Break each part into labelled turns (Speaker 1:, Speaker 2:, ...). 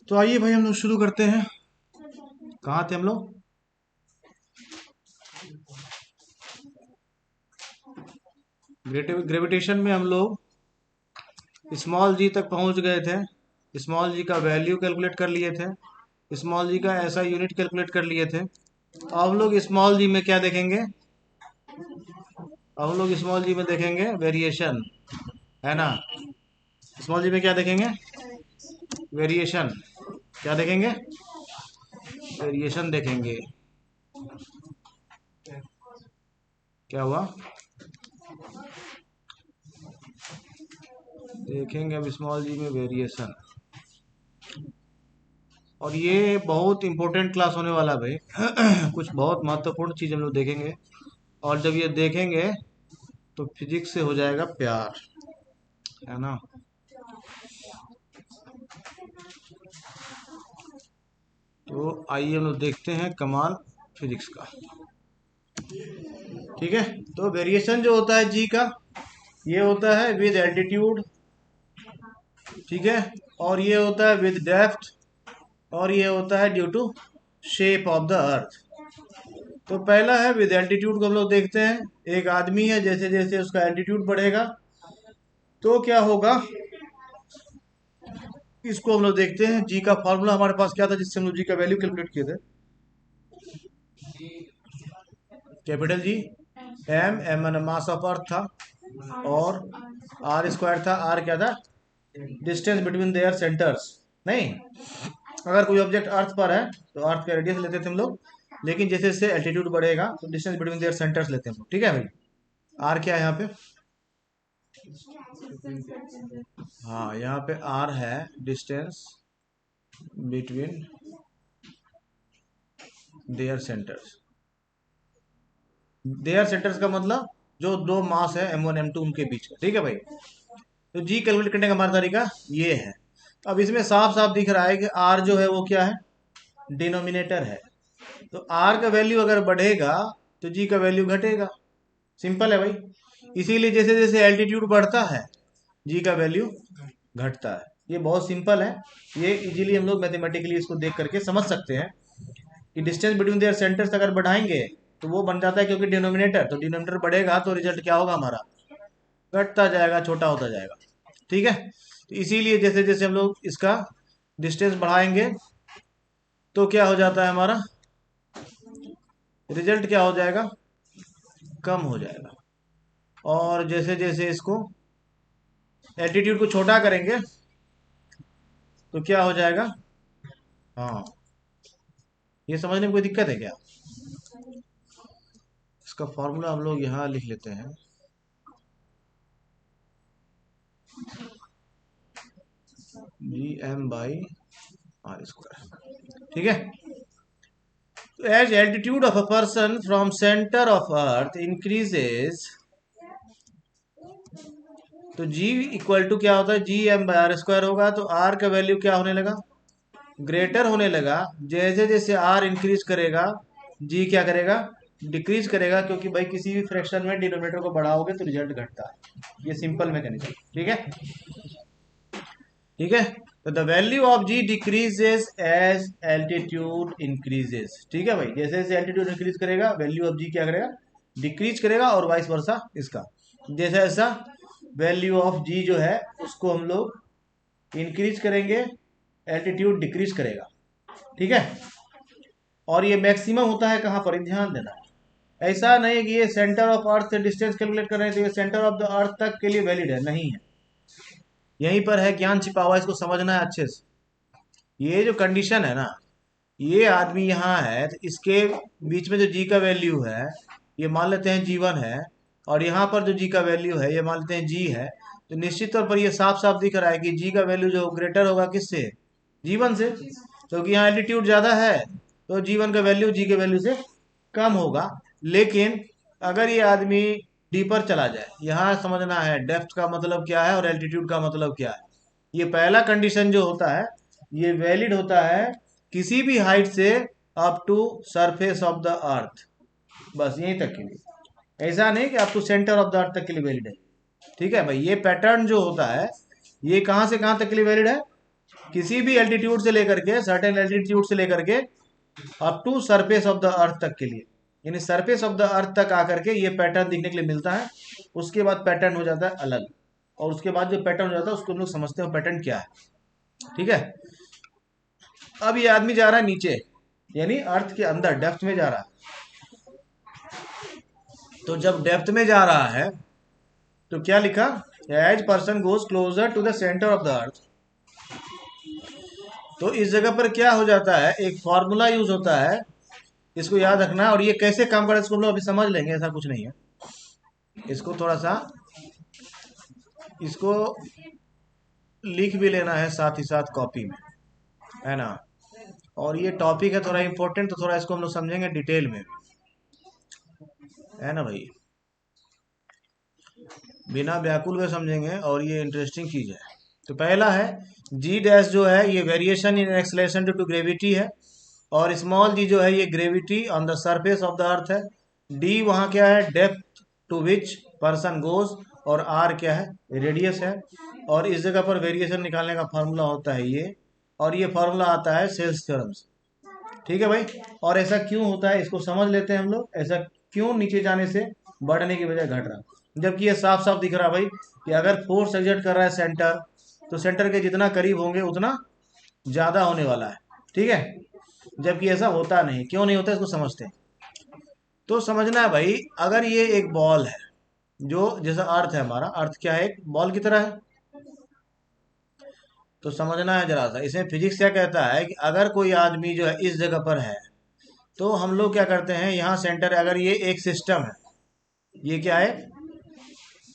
Speaker 1: तो आइए भाई हम लोग शुरू करते हैं। कहाँ थे हम लोग? ग्रेविटेशन में हम लोग स्मॉल जी तक पहुंच गए थे। स्मॉल जी का वैल्यू कैलकुलेट कर लिए थे। स्मॉल जी का ऐसा यूनिट कैलकुलेट कर लिए थे। अब हम लोग स्मॉल जी में क्या देखेंगे? अब हम लोग स्मॉल जी में देखेंगे वेरिएशन, है ना। स्मॉल जी में क्या देखेंगे? वेरिएशन। क्या देखेंगे? वेरिएशन देखेंगे। क्या हुआ? देखेंगे अब स्मॉल जी में वेरिएशन। और ये बहुत इंपॉर्टेंट क्लास होने वाला है भाई। कुछ बहुत महत्वपूर्ण चीज हम लोग देखेंगे। और जब ये देखेंगे तो फिजिक्स से हो जाएगा प्यार, है ना। तो आइए हम लोग देखते हैं कमाल फिजिक्स का। ठीक है। तो वेरिएशन जो होता है जी का, ये होता है विद एल्टीट्यूड, ठीक है। और ये होता है विद डेप्थ, और ये होता है due to shape of the earth. तो पहला है विद एल्टीट्यूड को हम लोग देखते हैं। एक आदमी है, जैसे जैसे उसका एल्टीट्यूड बढ़ेगा तो क्या होगा, इसको हम लोग देखते हैं। जी का फॉर्मूला हमारे पास क्या था जिससे हम लोग जी का वैल्यू कैलकुलेट किए थे? Capital G, M N mass of earth था, और आर स्क्वायर था। आर क्या था? Distance between their centres. नहीं, अगर कोई ऑब्जेक्ट अर्थ पर है तो अर्थ का रेडियस लेते थे हम लोग, लेकिन जैसे जैसे एल्टीट्यूड बढ़ेगा तो डिस्टेंस बिटवीन देयर सेंटर्स लेते हैं हम लोग। ठीक है भाई। आर क्या है यहाँ पे? हाँ, यहाँ पे आर है distance between their centres. There centres का मतलब जो दो मास है M1 M2 उनके बीच का। ठीक है भाई। तो जी कैलकुलेट करने का हमारा तरीका ये है। अब इसमें साफ साफ दिख रहा है कि आर जो है वो क्या है? डिनोमिनेटर है। तो आर का वैल्यू अगर बढ़ेगा तो जी का वैल्यू घटेगा। सिंपल है भाई। इसीलिए जैसे जैसे एल्टीट्यूड बढ़ता है जी का वैल्यू घटता है। ये बहुत सिंपल है। ये इजीली हम लोग मैथमेटिकली इसको देख करके समझ सकते हैं कि डिस्टेंस बिटवीन देयर सेंटर्स अगर बढ़ाएंगे तो वो बन जाता है, क्योंकि डिनोमिनेटर, तो डिनोमिनेटर बढ़ेगा तो रिजल्ट क्या होगा हमारा? घटता जाएगा, छोटा होता जाएगा। ठीक है। तो इसीलिए जैसे जैसे हम लोग इसका डिस्टेंस बढ़ाएंगे तो क्या हो जाता है हमारा? रिजल्ट क्या हो जाएगा? कम हो जाएगा। और जैसे जैसे इसको एल्टीट्यूड को छोटा करेंगे तो क्या हो जाएगा? हाँ, ये समझने में कोई दिक्कत है क्या? इसका फॉर्मूला हम लोग यहाँ लिख लेते हैं। G M by R square. ठीक है। तो as altitude of a person from centre of earth increases, तो जी इक्वल टू क्या होता है? G M by R square होगा। तो आर का वैल्यू क्या होने लगा? ग्रेटर होने लगा। जैसे जैसे आर इंक्रीज करेगा जी क्या करेगा? डिक्रीज करेगा, क्योंकि भाई किसी भी फ्रैक्शन में डिनोमिनेटर को बढ़ाओगे तो रिजल्ट घटता है। ये सिंपल मैकेनिज्म। ठीक है। ठीक है। तो the value of g decreases as altitude increases. ठीक है भाई। जैसे जैसे एल्टीट्यूड इंक्रीज करेगा वैल्यू ऑफ जी क्या करेगा? डिक्रीज करेगा, और वाइस वर्सा इसका। जैसा जैसा वैल्यू ऑफ जी जो है उसको हम लोग इंक्रीज करेंगे, एल्टीट्यूड डिक्रीज करेगा। ठीक है। और ये मैक्सिमम होता है कहाँ पर? ध्यान देना। ऐसा नहीं है कि ये सेंटर ऑफ अर्थ से डिस्टेंस कैलकुलेट कर रहे हैं तो ये सेंटर ऑफ द अर्थ तक के लिए वैलिड है, नहीं है। यहीं पर है ज्ञान छिपा हुआ, इसको समझना है अच्छे से। ये जो कंडीशन है ना, ये आदमी यहाँ है तो इसके बीच में जो जी का वैल्यू है ये मान लेते हैं जी1 है, और यहाँ पर जो जी का वैल्यू है ये मान लेते हैं जी है। तो निश्चित तौर पर ये साफ साफ दिख रहा है कि जी का वैल्यू जो ग्रेटर होगा किससे? जी1 से, क्योंकि यहाँ एल्टीट्यूड ज़्यादा है तो जी1 का वैल्यू जी के वैल्यू से कम होगा। लेकिन अगर ये आदमी डीपर चला जाए, यहाँ समझना है डेप्थ का मतलब क्या है और एल्टीट्यूड का मतलब क्या है। ये पहला कंडीशन जो होता है ये वैलिड होता है किसी भी हाइट से up to surface of the earth, बस यहीं तक के लिए। ऐसा नहीं कि up to centre of the earth तक के लिए वैलिड है। ठीक है भाई। ये पैटर्न जो होता है ये कहाँ से कहाँ तक के लिए वैलिड है? किसी भी एल्टीट्यूड से लेकर के, सर्टेन एल्टीट्यूड से लेकर के up to surface of the earth तक के लिए, यानी सरफेस ऑफ द अर्थ तक आकर के ये पैटर्न दिखने के लिए मिलता है। उसके बाद पैटर्न हो जाता है अलग, और उसके बाद जो पैटर्न हो जाता है उसको हम लोग समझते हैं पैटर्न क्या है। ठीक है। अब ये आदमी जा रहा है नीचे, यानी अर्थ के अंदर डेप्थ में जा रहा है। तो जब डेप्थ में जा रहा है तो क्या लिखा, as person goes closer to the centre of the earth. तो इस जगह पर क्या हो जाता है, एक फॉर्मूला यूज होता है, इसको याद रखना है। और ये कैसे काम करे इसको हम लोग अभी समझ लेंगे, ऐसा कुछ नहीं है। इसको थोड़ा सा इसको लिख भी लेना है साथ ही साथ कॉपी में, है ना। और ये टॉपिक है थोड़ा इंपॉर्टेंट, तो थोड़ा इसको हम लोग समझेंगे डिटेल में, है ना भाई। बिना व्याकुल के समझेंगे और ये इंटरेस्टिंग चीज है। तो पहला है जी डैश जो है ये variation in acceleration due to gravity है, और स्मॉल जी जो है ये gravity on the surface of the earth है। डी वहाँ क्या है, depth to which person goes, और आर क्या है, रेडियस है। और इस जगह पर वेरिएशन निकालने का फार्मूला होता है ये, और ये फार्मूला आता है सेल्स थ्योरम से। ठीक है भाई। और ऐसा क्यों होता है इसको समझ लेते हैं हम लोग, ऐसा क्यों नीचे जाने से बढ़ने की बजाय घट रहा, जबकि ये साफ साफ दिख रहा भाई कि अगर फोर्स एग्जर्ट कर रहा है सेंटर, तो सेंटर के जितना करीब होंगे उतना ज्यादा होने वाला है। ठीक है। जबकि ऐसा होता नहीं, क्यों नहीं होता इसको समझते हैं। तो समझना है भाई, अगर ये एक बॉल है, जो जैसा अर्थ है, हमारा अर्थ क्या है, एक बॉल की तरह है। तो समझना है जरा सा, इसमें फिजिक्स क्या कहता है कि अगर कोई आदमी जो है इस जगह पर है, तो हम लोग क्या करते हैं, यहाँ सेंटर, अगर ये एक सिस्टम है, ये क्या है,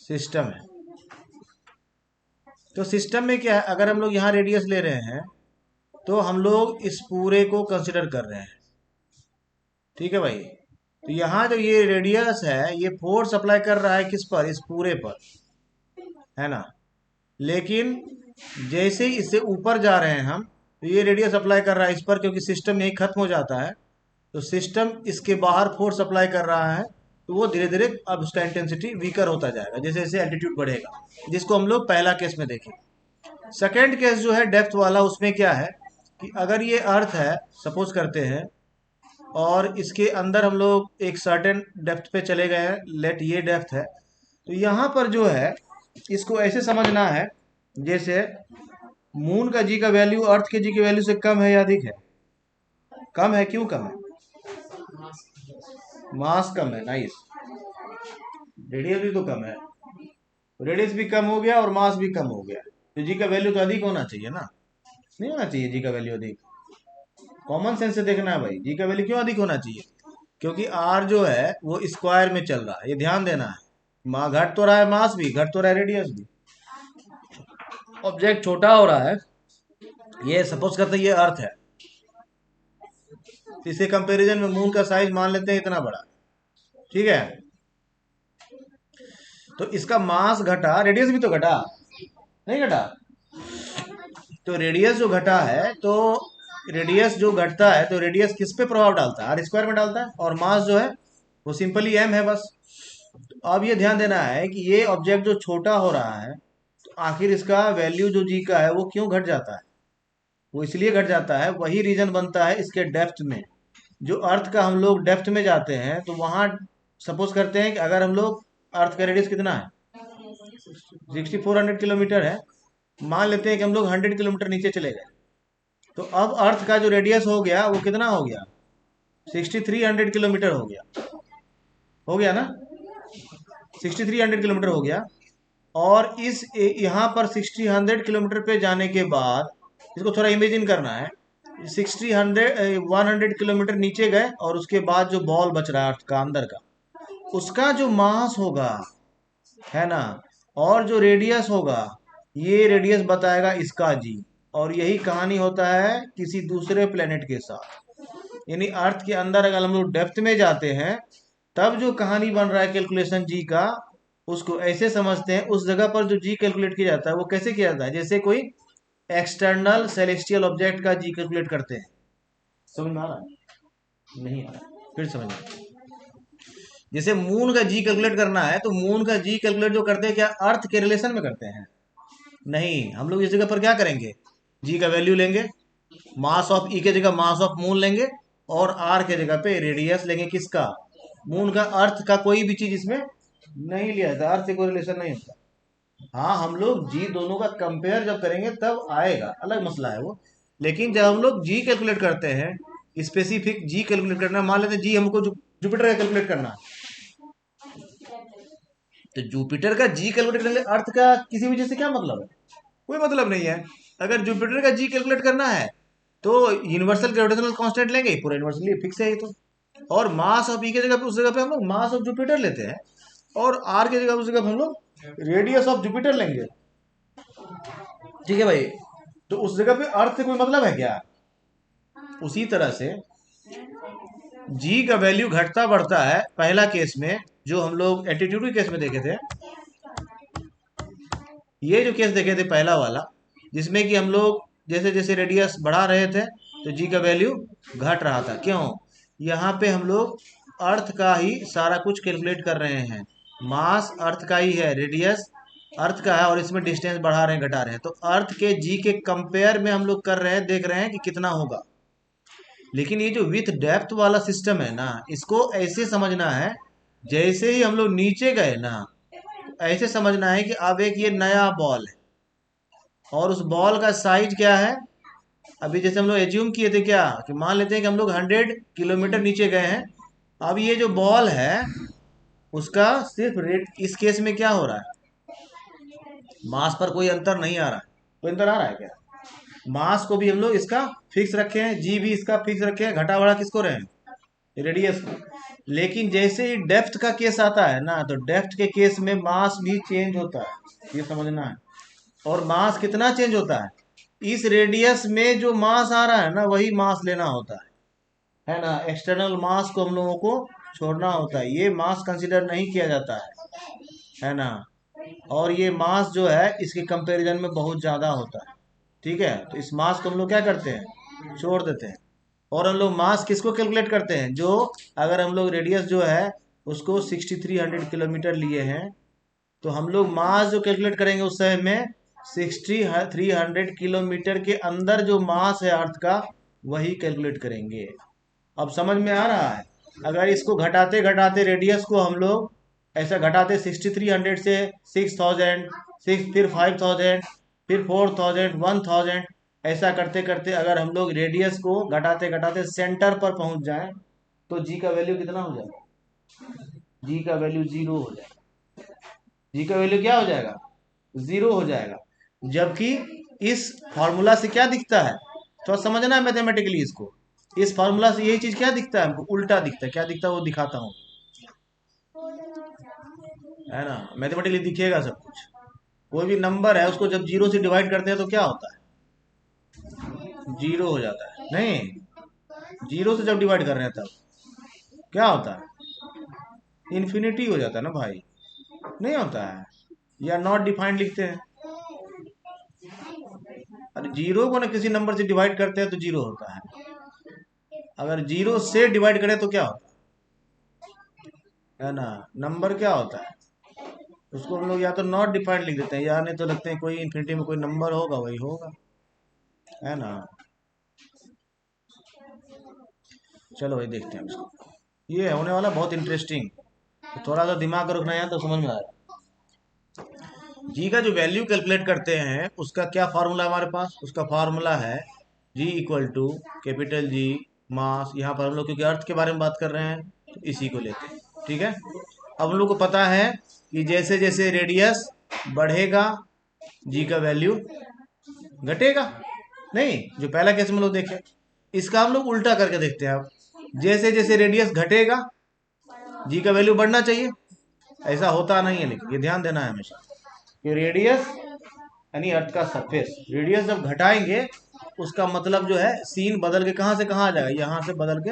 Speaker 1: सिस्टम है। तो सिस्टम में क्या है, अगर हम लोग यहाँ रेडियस ले रहे हैं, तो हम लोग इस पूरे को कंसिडर कर रहे हैं। ठीक है भाई। तो यहाँ जो ये रेडियस है, ये फोर्स अप्लाई कर रहा है किस पर, इस पूरे पर, है ना। लेकिन जैसे ही इससे ऊपर जा रहे हैं हम, तो ये रेडियस अप्लाई कर रहा है इस पर, क्योंकि सिस्टम यही खत्म हो जाता है। तो सिस्टम इसके बाहर फोर्स अप्लाई कर रहा है, तो वो धीरे धीरे अब उसका इंटेंसिटी वीकर होता जाएगा जैसे जैसे एल्टीट्यूड बढ़ेगा, जिसको हम लोग पहला केस में देखें। सेकेंड केस जो है डेप्थ वाला, उसमें क्या है कि अगर ये अर्थ है, सपोज करते हैं, और इसके अंदर हम लोग एक सर्टेन डेप्थ पे चले गए हैं, लेट ये डेप्थ है, तो यहाँ पर जो है इसको ऐसे समझना है जैसे मून का जी का वैल्यू अर्थ के जी की वैल्यू से कम है या अधिक है, कम है। क्यों कम है, मास कम है, नाइस। रेडियस भी तो कम है, रेडियस भी कम हो गया और मास भी कम हो गया, तो जी का वैल्यू तो अधिक होना चाहिए ना, नहीं होना चाहिए जी का वैल्यू अधिक। कॉमन सेंस से देखना है भाई, जी का वैल्यू क्यों अधिक होना चाहिए, क्योंकि आर जो है वो स्क्वायर में चल रहा है, ये ध्यान देना है। माँ घट तो रहा है, मास भी घट तो रहा है, रेडियस भी। ऑब्जेक्ट छोटा हो रहा है, ये सपोज करते हैं ये अर्थ है, इसके कंपैरिजन में मून का साइज मान लेते हैं इतना बड़ा, ठीक है। तो इसका मास घटा, रेडियस भी तो घटा, नहीं घटा। तो रेडियस जो घटा है, तो रेडियस जो घटता है, तो रेडियस किस पे प्रभाव डालता है, आर स्क्वायर में डालता है, और मास जो है वो सिंपली एम है बस। तो अब ये ध्यान देना है कि ये ऑब्जेक्ट जो छोटा हो रहा है, तो आखिर इसका वैल्यू जो जी का है वो क्यों घट जाता है, वो इसलिए घट जाता है, वही रीजन बनता है इसके डेप्थ में। जो अर्थ का हम लोग डेप्थ में जाते हैं, तो वहां सपोज करते हैं कि अगर हम लोग, अर्थ का रेडियस कितना है, 6400 किलोमीटर है, मान लेते हैं कि हम लोग 100 किलोमीटर नीचे चले गए, तो अब अर्थ का जो रेडियस हो गया वो कितना हो गया, 6300 किलोमीटर हो गया ना, 6300 किलोमीटर हो गया। और इस यहाँ पर 60 किलोमीटर पे जाने के बाद, इसको थोड़ा इमेजिन करना है, 100 किलोमीटर नीचे गए, और उसके बाद जो बॉल बच रहा है अर्थ का अंदर का, उसका जो मास होगा, है ना, और जो रेडियस होगा, ये रेडियस बताएगा इसका जी। और यही कहानी होता है किसी दूसरे प्लेनेट के साथ, यानी अर्थ के अंदर अगर हम लोग डेप्थ में जाते हैं, तब जो कहानी बन रहा है कैलकुलेशन जी का, उसको ऐसे समझते हैं, उस जगह पर जो जी कैलकुलेट किया जाता है वो कैसे किया जाता है, जैसे कोई एक्सटर्नल सेलेस्टियल ऑब्जेक्ट का जी कैलकुलेट करते हैं। समझ में आ रहा है, नहीं आ रहा, फिर समझ। जैसे मून का जी कैलकुलेट करना है, तो मून का जी कैलकुलेट जो करते हैं क्या अर्थ के रिलेशन में करते हैं, नहीं, हम लोग इस जगह पर क्या करेंगे, जी का वैल्यू लेंगे, मास ऑफ ई के जगह मास ऑफ मून लेंगे, और आर के जगह पे रेडियस लेंगे किसका, मून का। अर्थ का कोई भी चीज इसमें नहीं लिया जाता, अर्थ से कोई रिलेशन नहीं होता। हाँ, हम लोग जी दोनों का कंपेयर जब करेंगे तब आएगा, अलग मसला है वो। लेकिन जब हम लोग जी कैलकुलेट करते हैं, स्पेसिफिक जी कैलकुलेट करना है, मान लेते हैं जी हमको जुपिटर का कैलकुलेट करना है, तो जुपिटर का जी कैलकुलेट करने अर्थ का किसी वजह से क्या मतलब है, कोई मतलब नहीं है। अगर जुपिटर का जी कैलकुलेट करना है तो यूनिवर्सल ग्रेविटेशनल कांस्टेंट लेंगे, पूरा यूनिवर्सली फिक्स है ये तो। और मास ऑफ ई की जगह पे, उस जगह पे हम लोग मास ऑफ जुपिटर लेते हैं, और आर की जगह उस जगह पे हम लोग रेडियस ऑफ जुपिटर लेंगे। ठीक है भाई, तो उस जगह पे अर्थ से कोई मतलब है क्या। उसी तरह से जी का वैल्यू घटता बढ़ता है। पहला केस में जो हम लोग एल्टीट्यूड के केस में देखे थे, ये जो केस देखे थे पहला वाला, जिसमें कि हम लोग जैसे जैसे रेडियस बढ़ा रहे थे तो जी का वैल्यू घट रहा था। क्यों, यहाँ पे हम लोग अर्थ का ही सारा कुछ कैलकुलेट कर रहे हैं, मास अर्थ का ही है, रेडियस अर्थ का है, और इसमें डिस्टेंस बढ़ा रहे हैं घटा रहे हैं, तो अर्थ के जी के कंपेयर में हम लोग कर रहे हैं, देख रहे हैं कि कितना होगा। लेकिन ये जो विथ डेप्थ वाला सिस्टम है ना, इसको ऐसे समझना है, जैसे ही हम लोग नीचे गए ना, ऐसे समझना है कि अब एक ये नया बॉल है, और उस बॉल का साइज क्या है। अभी जैसे हम लोग एज्यूम किए थे क्या, कि मान लेते हैं कि हम लोग 100 किलोमीटर नीचे गए हैं। अब ये जो बॉल है उसका सिर्फ रेट, इस केस में क्या हो रहा है, मास पर कोई अंतर नहीं आ रहा है। कोई अंतर आ रहा है क्या, मास को भी हम लोग इसका फिक्स रखे हैं, जी भी इसका फिक्स रखे हैं, घटा बढ़ा किसको रहे हैं, रेडियस को। लेकिन जैसे ही डेप्थ का केस आता है ना, तो डेप्थ के केस में मास भी चेंज होता है, ये समझना है। और मास कितना चेंज होता है, इस रेडियस में जो मास आ रहा है ना वही मास लेना होता है ना। एक्सटर्नल मास को हम लोगों को छोड़ना होता है, ये मास कंसिडर नहीं किया जाता है ना। और ये मास जो है इसके कंपैरिजन में बहुत ज़्यादा होता है। ठीक है, तो इस मास को हम लोग क्या करते हैं, छोड़ देते हैं। और हम लोग मास किसको कैलकुलेट करते हैं, जो अगर हम लोग रेडियस जो है उसको 6300 किलोमीटर लिए हैं, तो हम लोग मास जो कैलकुलेट करेंगे उस समय में 6300 किलोमीटर के अंदर जो मास है अर्थ का वही कैलकुलेट करेंगे। अब समझ में आ रहा है। अगर इसको घटाते घटाते रेडियस को हम लोग ऐसा घटाते 6300 से 6000, फिर 5000, फिर 4000, 1000, ऐसा करते करते अगर हम लोग रेडियस को घटाते घटाते सेंटर पर पहुंच जाएं, तो जी का वैल्यू कितना हो जाएगा, जी का वैल्यू जीरो हो जाएगा। जी का वैल्यू क्या हो जाएगा, जीरो हो जाएगा। जबकि इस फॉर्मूला से क्या दिखता है, थोड़ा समझना है मैथमेटिकली इसको। इस फॉर्मूला से यही चीज क्या दिखता है हमको, उल्टा दिखता है। क्या दिखता है वो दिखाता हूँ, है ना। मैथमेटिकली दिखेगा सब कुछ। कोई भी नंबर है उसको जब जीरो से डिवाइड करते हैं तो क्या होता है, जीरो हो जाता है। नहीं, जीरो से जब डिवाइड कर रहे हैं तब क्या होता है, इन्फिनिटी हो जाता है ना भाई, नहीं होता है। या नॉट डिफाइंड लिखते हैं। अरे जीरो को ना किसी नंबर से डिवाइड करते हैं तो जीरो होता है, अगर जीरो से डिवाइड करें तो क्या होता है ना, नंबर क्या होता है। उसको हम लोग या तो नॉट डिफाइंड लिख देते हैं, या नहीं तो लगते हैं कोई इन्फिनिटी में कोई नंबर होगा वही होगा, है ना। चलो भाई देखते हैं इसको, ये होने वाला बहुत इंटरेस्टिंग। तो थोड़ा सा दिमाग रखना है तो समझ में आएगा। जी का जो वैल्यू कैलकुलेट करते हैं उसका क्या फार्मूला हमारे पास, उसका फार्मूला है जी इक्वल टू कैपिटल जी मास। यहाँ पर हम लोग क्योंकि अर्थ के बारे में बात कर रहे हैं तो इसी को लेते हैं। ठीक है, अब हम लोग को पता है कि जैसे जैसे रेडियस बढ़ेगा जी का वैल्यू घटेगा। नहीं, जो पहला केस हम लोग देखे, इसका हम लोग उल्टा करके देखते हैं। अब जैसे जैसे रेडियस घटेगा जी का वैल्यू बढ़ना चाहिए, ऐसा होता नहीं है। लेकिन ये ध्यान देना है हमेशा कि रेडियस यानी अर्थ का सरफेस, रेडियस जब घटाएंगे उसका मतलब जो है सीन बदल के कहाँ से कहाँ आ जाएगा, यहाँ से बदल के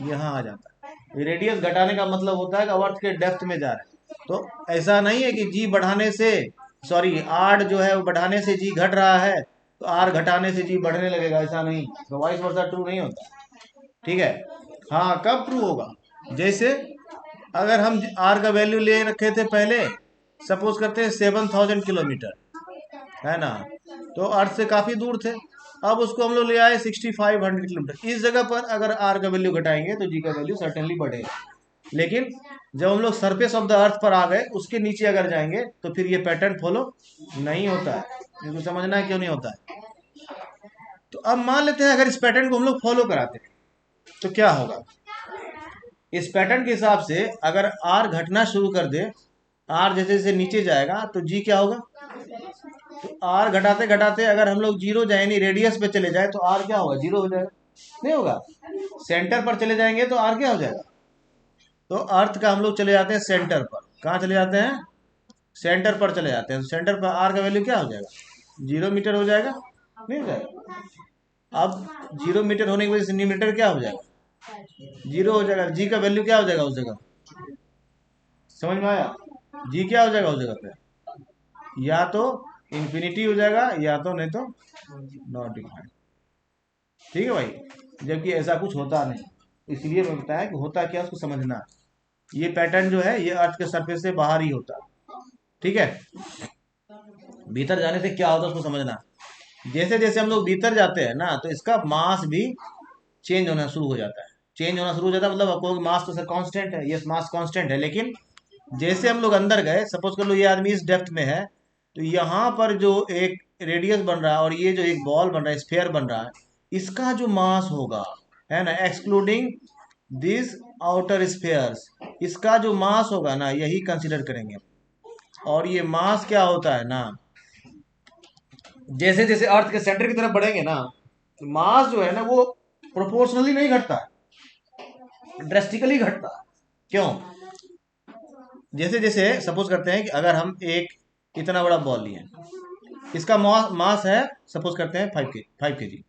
Speaker 1: यहाँ आ जाता है। रेडियस घटाने का मतलब होता है कि अब अर्थ के डेप्थ में जा रहे हैं। तो ऐसा नहीं है कि जी बढ़ाने से, सॉरी आर जो है वो बढ़ाने से जी घट रहा है तो आर घटाने से जी बढ़ने लगेगा, ऐसा नहीं। तो वाइस वर्सा ट्रू नहीं होता। ठीक है, हाँ कब ट्रू होगा, जैसे अगर हम आर का वैल्यू ले रखे थे पहले, सपोज करते हैं 7000 किलोमीटर, है ना, तो अर्थ से काफी दूर थे। अब उसको हम लोग ले आए 6500 किलोमीटर। इस जगह पर अगर आर का वैल्यू घटाएंगे तो जी का वैल्यू सर्टेनली बढ़ेगा। लेकिन जब हम लोग सरफेस ऑफ द अर्थ पर आ गए, उसके नीचे अगर जाएंगे तो फिर ये पैटर्न फॉलो नहीं होता है। इनको समझना है क्यों नहीं होता है। तो अब मान लेते हैं अगर इस पैटर्न को हम लोग फॉलो कराते हैं तो क्या होगा। इस पैटर्न के हिसाब से अगर आर घटना शुरू कर दे, आर जैसे जैसे नीचे जाएगा तो जी क्या होगा। तो आर घटाते घटाते अगर हम लोग जीरो जाए, नहीं रेडियस पे चले जाए, तो आर क्या होगा, जीरो हो जाएगा, नहीं होगा। सेंटर पर चले जाएंगे तो आर क्या हो जाएगा। तो अर्थ का हम लोग चले जाते हैं सेंटर पर। कहाँ चले जाते हैं, सेंटर पर चले जाते हैं। तो सेंटर पर आर का वैल्यू क्या हो जाएगा, 0 मीटर हो जाएगा, नहीं हो जाएगा। अब 0 मीटर होने की वजह से न्यूमीटर क्या हो जाएगा, जीरो हो जाएगा। जी का वैल्यू क्या हो जाएगा उस जगह, समझ में आया। जी क्या हो जाएगा उस जगह पे, या तो इंफिनिटी हो जाएगा या तो नहीं तो नॉट डिफाइंड। ठीक है भाई, जबकि ऐसा कुछ होता नहीं, इसलिए मैं बताया कि होता क्या उसको समझना। ये पैटर्न जो है ये अर्थ के सरफेस से बाहर ही होता है। ठीक है, भीतर जाने से क्या होता है उसको समझना। जैसे जैसे हम लोग भीतर जाते हैं ना, तो इसका मास भी चेंज होना शुरू हो जाता है। चेंज होना शुरू हो जाता है मतलब आपको मास तो सर कांस्टेंट है, यस मास कांस्टेंट है, लेकिन जैसे हम लोग अंदर गए, सपोज कर लो ये आदमी इस डेप्थ में है, तो यहाँ पर जो एक रेडियस बन रहा है और ये जो एक बॉल बन रहा है, स्फीयर बन रहा है, इसका जो मास होगा, है ना, एक्सक्लूडिंग दिस आउटर स्फीयर्स, इसका जो मास होगा ना यही कंसिडर करेंगे। और ये मास क्या होता है ना, जैसे जैसे अर्थ के सेंटर की तरफ बढ़ेंगे ना, तो मास जो है ना वो प्रोपोर्शनली नहीं घटता, ड्रेस्टिकली घटता। क्यों, जैसे जैसे सपोज करते हैं कि अगर हम एक इतना बड़ा बॉल लिए, इसका मास है सपोज करते हैं 5 kg,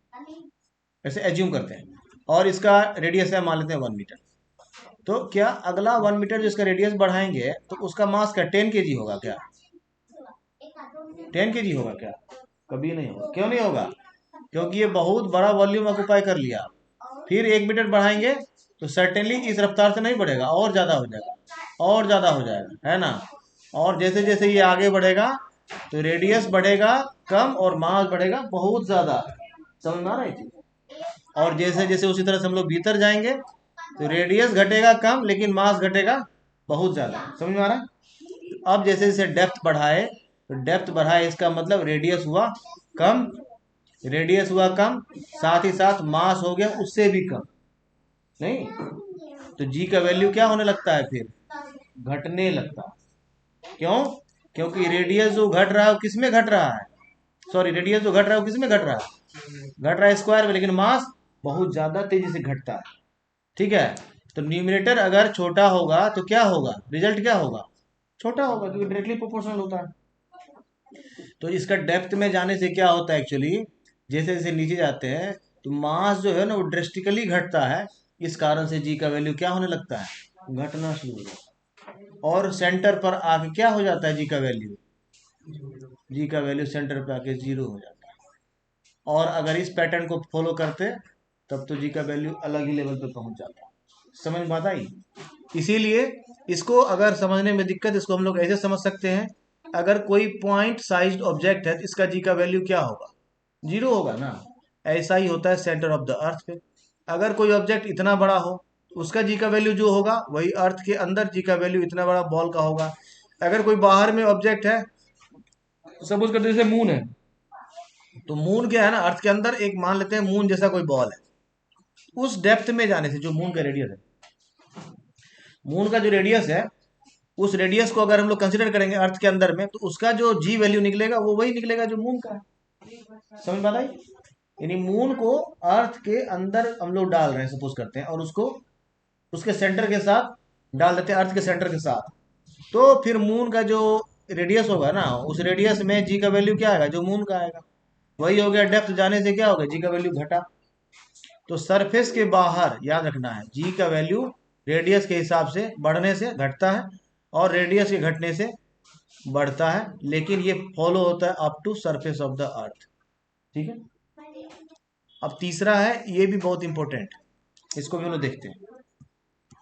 Speaker 1: ऐसे एज्यूम करते हैं, और इसका रेडियस है मान लेते हैं 1 मीटर। तो क्या अगला 1 मीटर जो इसका रेडियस बढ़ाएंगे तो उसका मास क्या 10 kg होगा क्या, 10 kg होगा क्या, कभी नहीं होगा। क्यों नहीं होगा, क्योंकि ये बहुत बड़ा वॉल्यूम ऑक्युपाई कर लिया। फिर 1 मीटर बढ़ाएंगे तो सर्टेनली इस रफ्तार से नहीं बढ़ेगा, और ज्यादा हो जाएगा, और ज्यादा हो जाएगा, है ना। और जैसे जैसे ये आगे बढ़ेगा तो रेडियस बढ़ेगा कम और मास बढ़ेगा बहुत ज्यादा। समझ में आ रहा है चीज। और जैसे जैसे उसी तरह से हम लोग भीतर जाएंगे तो रेडियस घटेगा कम लेकिन मास घटेगा बहुत ज्यादा। समझ में आ रहा है। अब जैसे जैसे डेप्थ बढ़ाए तो डेप्थ बढ़ाए इसका मतलब रेडियस हुआ कम, रेडियस हुआ कम, साथ ही साथ मास हो गया उससे भी कम, नहीं। तो जी का वैल्यू क्या होने लगता है, फिर घटने लगता है। क्यों, क्योंकि रेडियस जो घट रहा है वो किस में घट रहा है, सॉरी रेडियस जो घट रहा है वो किस में घट रहा है, घट रहा है स्क्वायर में, लेकिन मास बहुत ज्यादा तेजी से घटता है। ठीक है, तो न्यूमरेटर अगर छोटा होगा तो क्या होगा, रिजल्ट क्या होगा, छोटा होगा, क्योंकि डायरेक्टली प्रोपोर्शनल होता है। तो इसका डेप्थ में जाने से क्या होता है एक्चुअली, जैसे जैसे नीचे जाते हैं तो मास जो है ना वो ड्रेस्टिकली घटता है। इस कारण से जी का वैल्यू क्या होने लगता है, घटना शुरू हो जाता है। और सेंटर पर आके क्या हो जाता है जी का वैल्यू, जी का वैल्यू सेंटर पर आके जीरो हो जाता है। और अगर इस पैटर्न को फॉलो करते तब तो जी का वैल्यू अलग ही लेवल पर पहुंच जाता है। समझ में आता ही। इसीलिए इसको अगर समझने में दिक्कत, इसको हम लोग ऐसे समझ सकते हैं, अगर कोई पॉइंट साइज्ड ऑब्जेक्ट है तो इसका जी का वैल्यू क्या होगा, जीरो होगा ना। ऐसा ही होता है सेंटर ऑफ द अर्थ पे। अगर कोई ऑब्जेक्ट इतना बड़ा हो तो उसका जी का वैल्यू जो होगा वही अर्थ के अंदर जी का वैल्यू इतना बड़ा बॉल का होगा। अगर कोई बाहर में ऑब्जेक्ट है, सपोज करते जैसे मून है, तो मून क्या है ना, अर्थ के अंदर एक मान लेते हैं मून जैसा कोई बॉल है। उस डेप्थ में जाने से जो मून का रेडियस है, मून का जो रेडियस है, उस रेडियस को अगर हम लोग कंसिडर करेंगे अर्थ के अंदर में, तो उसका जो जी वैल्यू निकलेगा वो वही निकलेगा जो मून का है। समझ में आता है। यानी मून को अर्थ के अंदर हम लोग डाल रहे हैं सपोज करते हैं, और उसको उसके सेंटर के साथ डाल देते हैं, अर्थ के सेंटर के साथ। तो फिर मून का जो रेडियस होगा ना, उस रेडियस में जी का वैल्यू क्या आएगा, जो मून का आएगा वही हो गया। डेप्थ जाने से क्या होगा, जी का वैल्यू घटा। तो सरफेस के बाहर याद रखना है, जी का वैल्यू रेडियस के हिसाब से बढ़ने से घटता है और रेडियस के घटने से बढ़ता है, लेकिन ये फॉलो होता है up to surface of the earth. ठीक है। अब तीसरा है, ये भी बहुत इंपॉर्टेंट, इसको भी हम लोग देखते हैं।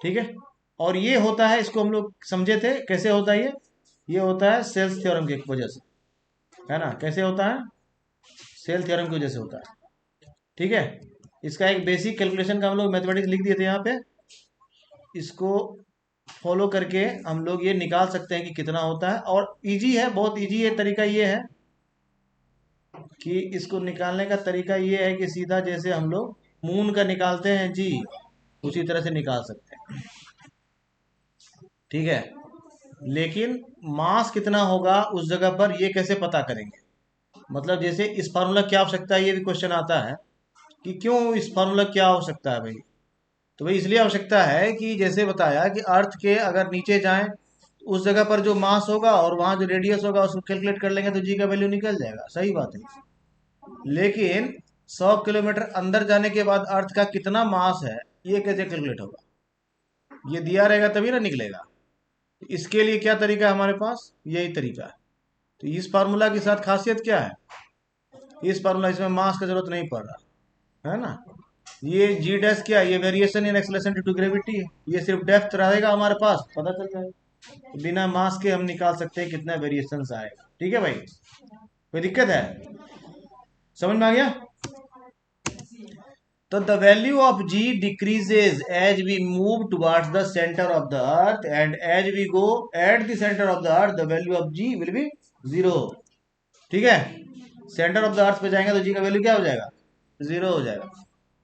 Speaker 1: ठीक है, और ये होता है, इसको हम लोग समझे थे कैसे होता है ये होता है सेल्स थ्योरम की वजह से, है ना। कैसे होता है, सेल थ्योरम की वजह से होता है। ठीक है, इसका एक बेसिक कैलकुलेशन का हम लोग मैथमेटिक्स लिख दिए थे यहाँ पे, इसको फॉलो करके हम लोग ये निकाल सकते हैं कि कितना होता है। और इजी है, बहुत इजी है, तरीका ये है कि इसको निकालने का तरीका ये है कि सीधा जैसे हम लोग मून का निकालते हैं जी, उसी तरह से निकाल सकते हैं। ठीक है, लेकिन मास कितना होगा उस जगह पर ये कैसे पता करेंगे? मतलब जैसे इस फार्मूला की आवश्यकता है, ये भी क्वेश्चन आता है कि क्यों इस फार्मूला की आवश्यकता है भाई। तो भाई इसलिए आवश्यकता है कि जैसे बताया कि अर्थ के अगर नीचे जाएं उस जगह पर जो मास होगा और वहां जो रेडियस होगा उसको कैलकुलेट कर लेंगे तो जी का वैल्यू निकल जाएगा, सही बात है। लेकिन 100 किलोमीटर अंदर जाने के बाद अर्थ का कितना मास है ये कैसे कैलकुलेट होगा? ये दिया रहेगा तभी ना निकलेगा। इसके लिए क्या तरीका है हमारे पास? यही तरीका है। तो इस फार्मूला के साथ खासियत क्या है? इस फार्मूला, इसमें मास का जरूरत नहीं पड़ रहा है ना। ये जी डैश क्या है? ये variation in acceleration due to gravity है। ये सिर्फ डेप्थ रहेगा हमारे पास, पता चल जाएगा। तो बिना मास के हम निकाल सकते हैं कितना वेरिएशन आएगा। ठीक है भाई, कोई दिक्कत है? समझ में आ गया? तो the value of g decreases as we move towards the centre of the earth and as we go at the centre of the earth the value of g will be 0। ठीक है, सेंटर ऑफ द अर्थ पे जाएंगे तो जी का value क्या हो जाएगा? 0 हो जाएगा।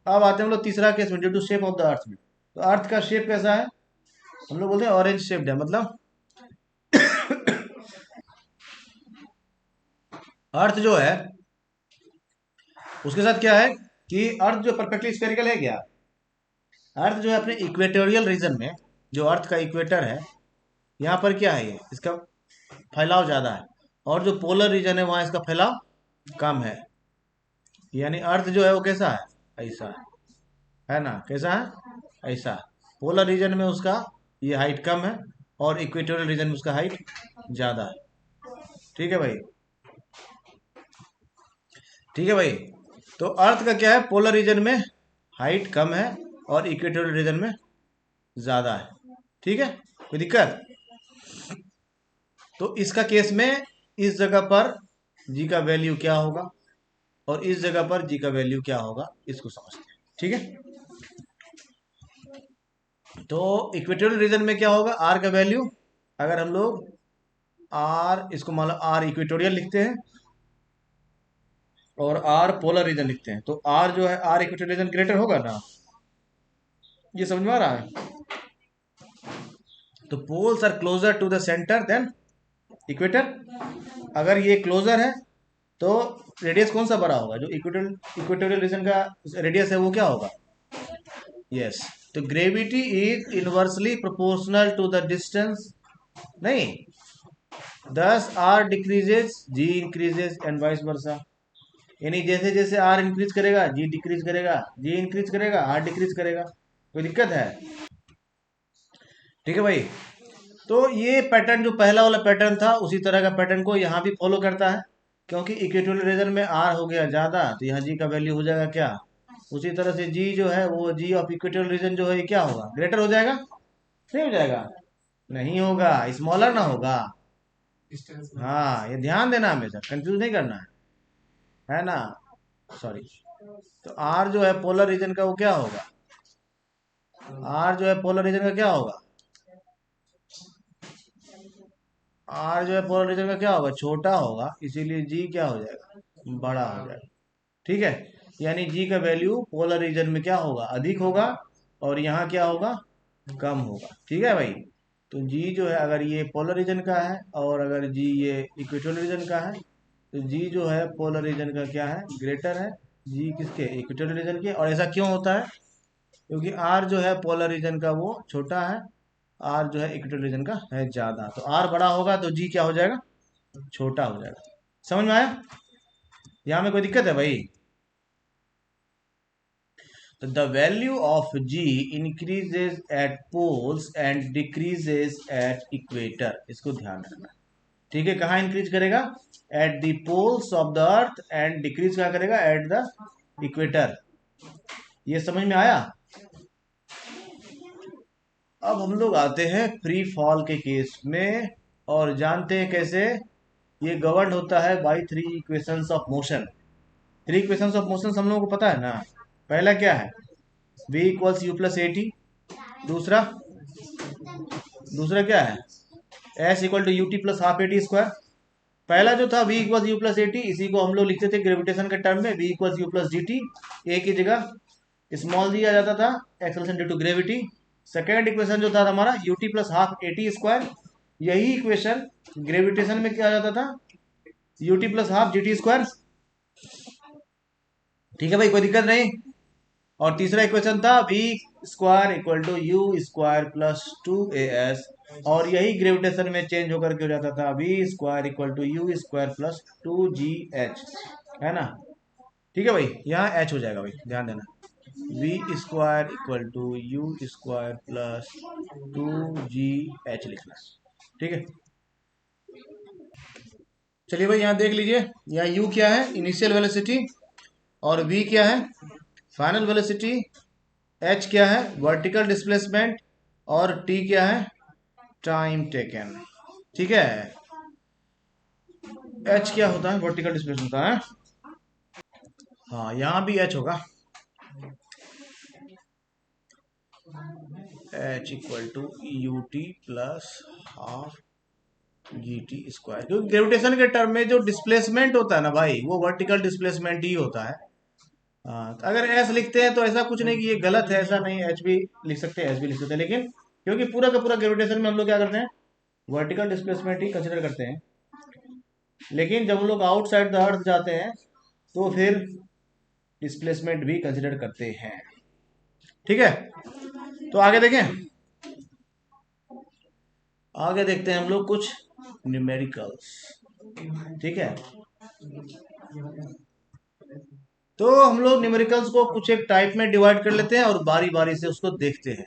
Speaker 1: अब आते हैं हम लोग तीसरा केस में, due to shape of the earth में। तो अर्थ का शेप कैसा है? हम लोग बोलते हैं ऑरेंज शेप्ड है, मतलब अर्थ जो है उसके साथ क्या है कि अर्थ जो परफेक्टली स्फेरिकल है क्या? अर्थ जो है अपने इक्वेटोरियल रीजन में, जो अर्थ का इक्वेटर है यहाँ पर क्या है, ये इसका फैलाव ज़्यादा है, और जो पोलर रीजन है वहाँ इसका फैलाव कम है। यानी अर्थ जो है वो कैसा है? ऐसा है ना, कैसा है? ऐसा। पोलर रीजन में उसका ये हाइट कम है और इक्वेटोरियल रीजन में उसका हाइट ज़्यादा है। ठीक है भाई, ठीक है भाई। तो अर्थ का क्या है? पोलर रीजन में हाइट कम है और इक्वेटोरियल रीजन में ज़्यादा है। ठीक है, कोई दिक्कत? तो इसका केस में इस जगह पर जी का वैल्यू क्या होगा और इस जगह पर जी का वैल्यू क्या होगा, इसको समझते हैं। ठीक है, तो इक्वेटोरियल रीजन में क्या होगा? आर का वैल्यू, अगर हम लोग आर, इसको मान लो आर इक्वेटोरियल लिखते हैं और आर पोलर रीजन लिखते हैं, तो आर जो है, आर इक्वेटोरियल रीजन ग्रेटर होगा ना। ये समझ में आ रहा है? तो poles are closer to the centre than equator. अगर ये क्लोजर है तो रेडियस कौन सा बड़ा होगा? जो इक्वेटोरियल रीजन का रेडियस है वो क्या होगा? यस। तो gravity is inversely proportional to the distance, नहीं, thus R decreases g increases and vice versa. यानी जैसे जैसे आर इंक्रीज करेगा जी डिक्रीज करेगा, जी इंक्रीज करेगा आर डिक्रीज करेगा। कोई दिक्कत है? ठीक है भाई। तो ये पैटर्न जो पहला वाला पैटर्न था उसी तरह का पैटर्न को यहाँ भी फॉलो करता है, क्योंकि इक्वेटोरियल रीजन में आर हो गया ज़्यादा तो यहाँ जी का वैल्यू हो जाएगा क्या? उसी तरह से जी जो है वो जी ऑफ इक्वेटोरियल रीजन जो है ये क्या होगा? ग्रेटर हो जाएगा, नहीं हो जाएगा? नहीं होगा, स्मॉलर ना होगा। हाँ, ये ध्यान देना, हमेशा कंफ्यूज नहीं करना है ना। सॉरी। तो आर जो है पोलर रीजन का वो क्या होगा? आर जो है पोलर रीजन का क्या होगा? आर जो है पोलर रीजन का क्या होगा? छोटा होगा, इसीलिए जी क्या हो जाएगा? बड़ा हो जाएगा। ठीक है, यानी जी का वैल्यू पोलर रीजन में क्या होगा? अधिक होगा, और यहाँ क्या होगा? कम होगा। ठीक है भाई। तो जी जो है अगर ये पोलर रीजन का है और अगर जी ये इक्वेटोरियल रीजन का है, तो जी जो है पोलर रीजन का क्या है? ग्रेटर है जी किसके? इक्वेटोरियल रीजन के। और ऐसा क्यों होता है? क्योंकि आर जो है पोलर रीजन का वो छोटा है, आर जो है इक्वेटोरियल रीजन का है ज़्यादा। तो आर बड़ा होगा तो जी क्या हो जाएगा? छोटा हो जाएगा। समझ में आया? यहाँ में कोई दिक्कत है भाई? तो the value of g increases at poles and decreases at equator, इसको ध्यान रखना। ठीक है, कहाँ इंक्रीज करेगा? At the poles of the earth and decrease क्या करेगा? At the equator. ये समझ में आया? अब हम लोग आते हैं फ्री फॉल के केस में और जानते हैं कैसे ये गवर्न होता है by 3 equations of motion. Three equations of motion हम लोगों को पता है ना। पहला क्या है, v equals u plus a t. दूसरा दूसरा क्या है, s equal to u t plus half a t square. पहला जो था v equals u plus a t, इसी को हम लोग लिखते थे ग्रेविटेशन के टर्म में, v equals u plus g t. A की जगह स्मॉल दिया जाता था, acceleration due to gravity. Second equation जो था हमारा u t plus half a t square, यही इक्वेशन ग्रेविटेशन में किया जाता था, u t plus half g t square. ठीक है भाई, कोई दिक्कत नहीं। और तीसरा इक्वेशन था v square equal to u square plus two a s, और यही ग्रेविटेशन में चेंज होकर के हो जाता था, v square equal to u square plus two g h, है ना। ठीक है भाई, यहाँ एच हो जाएगा भाई, ध्यान देना। V square equal to u square plus two g h लिखना, ठीक है। चलिए भाई, यहाँ देख लीजिए, यहाँ u क्या है, इनिशियल वेलोसिटी, और v क्या है, फाइनल वेलोसिटी, h क्या है, वर्टिकल डिस्प्लेसमेंट, और t क्या है, टाइम टेकन। ठीक है, h क्या होता है, वर्टिकल डिस्प्लेसमेंट होता है। हाँ, यहाँ भी h होगा, h equal to u t plus half g t square, क्योंकि ग्रेविटेशन के टर्म में जो डिस्प्लेसमेंट होता है ना भाई, वो वर्टिकल डिस्प्लेसमेंट ही होता है। हाँ, तो अगर एस लिखते हैं तो ऐसा कुछ नहीं कि ये गलत है, ऐसा नहीं, एच भी लिख सकते हैं, एस भी लिख सकते हैं, लेकिन क्योंकि पूरा का पूरा ग्रेविटेशन में हम लोग क्या करते हैं, वर्टिकल डिस्प्लेसमेंट ही कंसिडर करते हैं। लेकिन जब हम लोग आउटसाइड द अर्थ जाते हैं तो फिर डिस्प्लेसमेंट भी कंसिडर करते हैं। ठीक है, तो आगे देखें, आगे देखते हैं हम लोग कुछ न्यूमेरिकल्स। ठीक है, तो हम लोग न्यूमेरिकल्स को कुछ एक टाइप में डिवाइड कर लेते हैं और बारी बारी से उसको देखते हैं।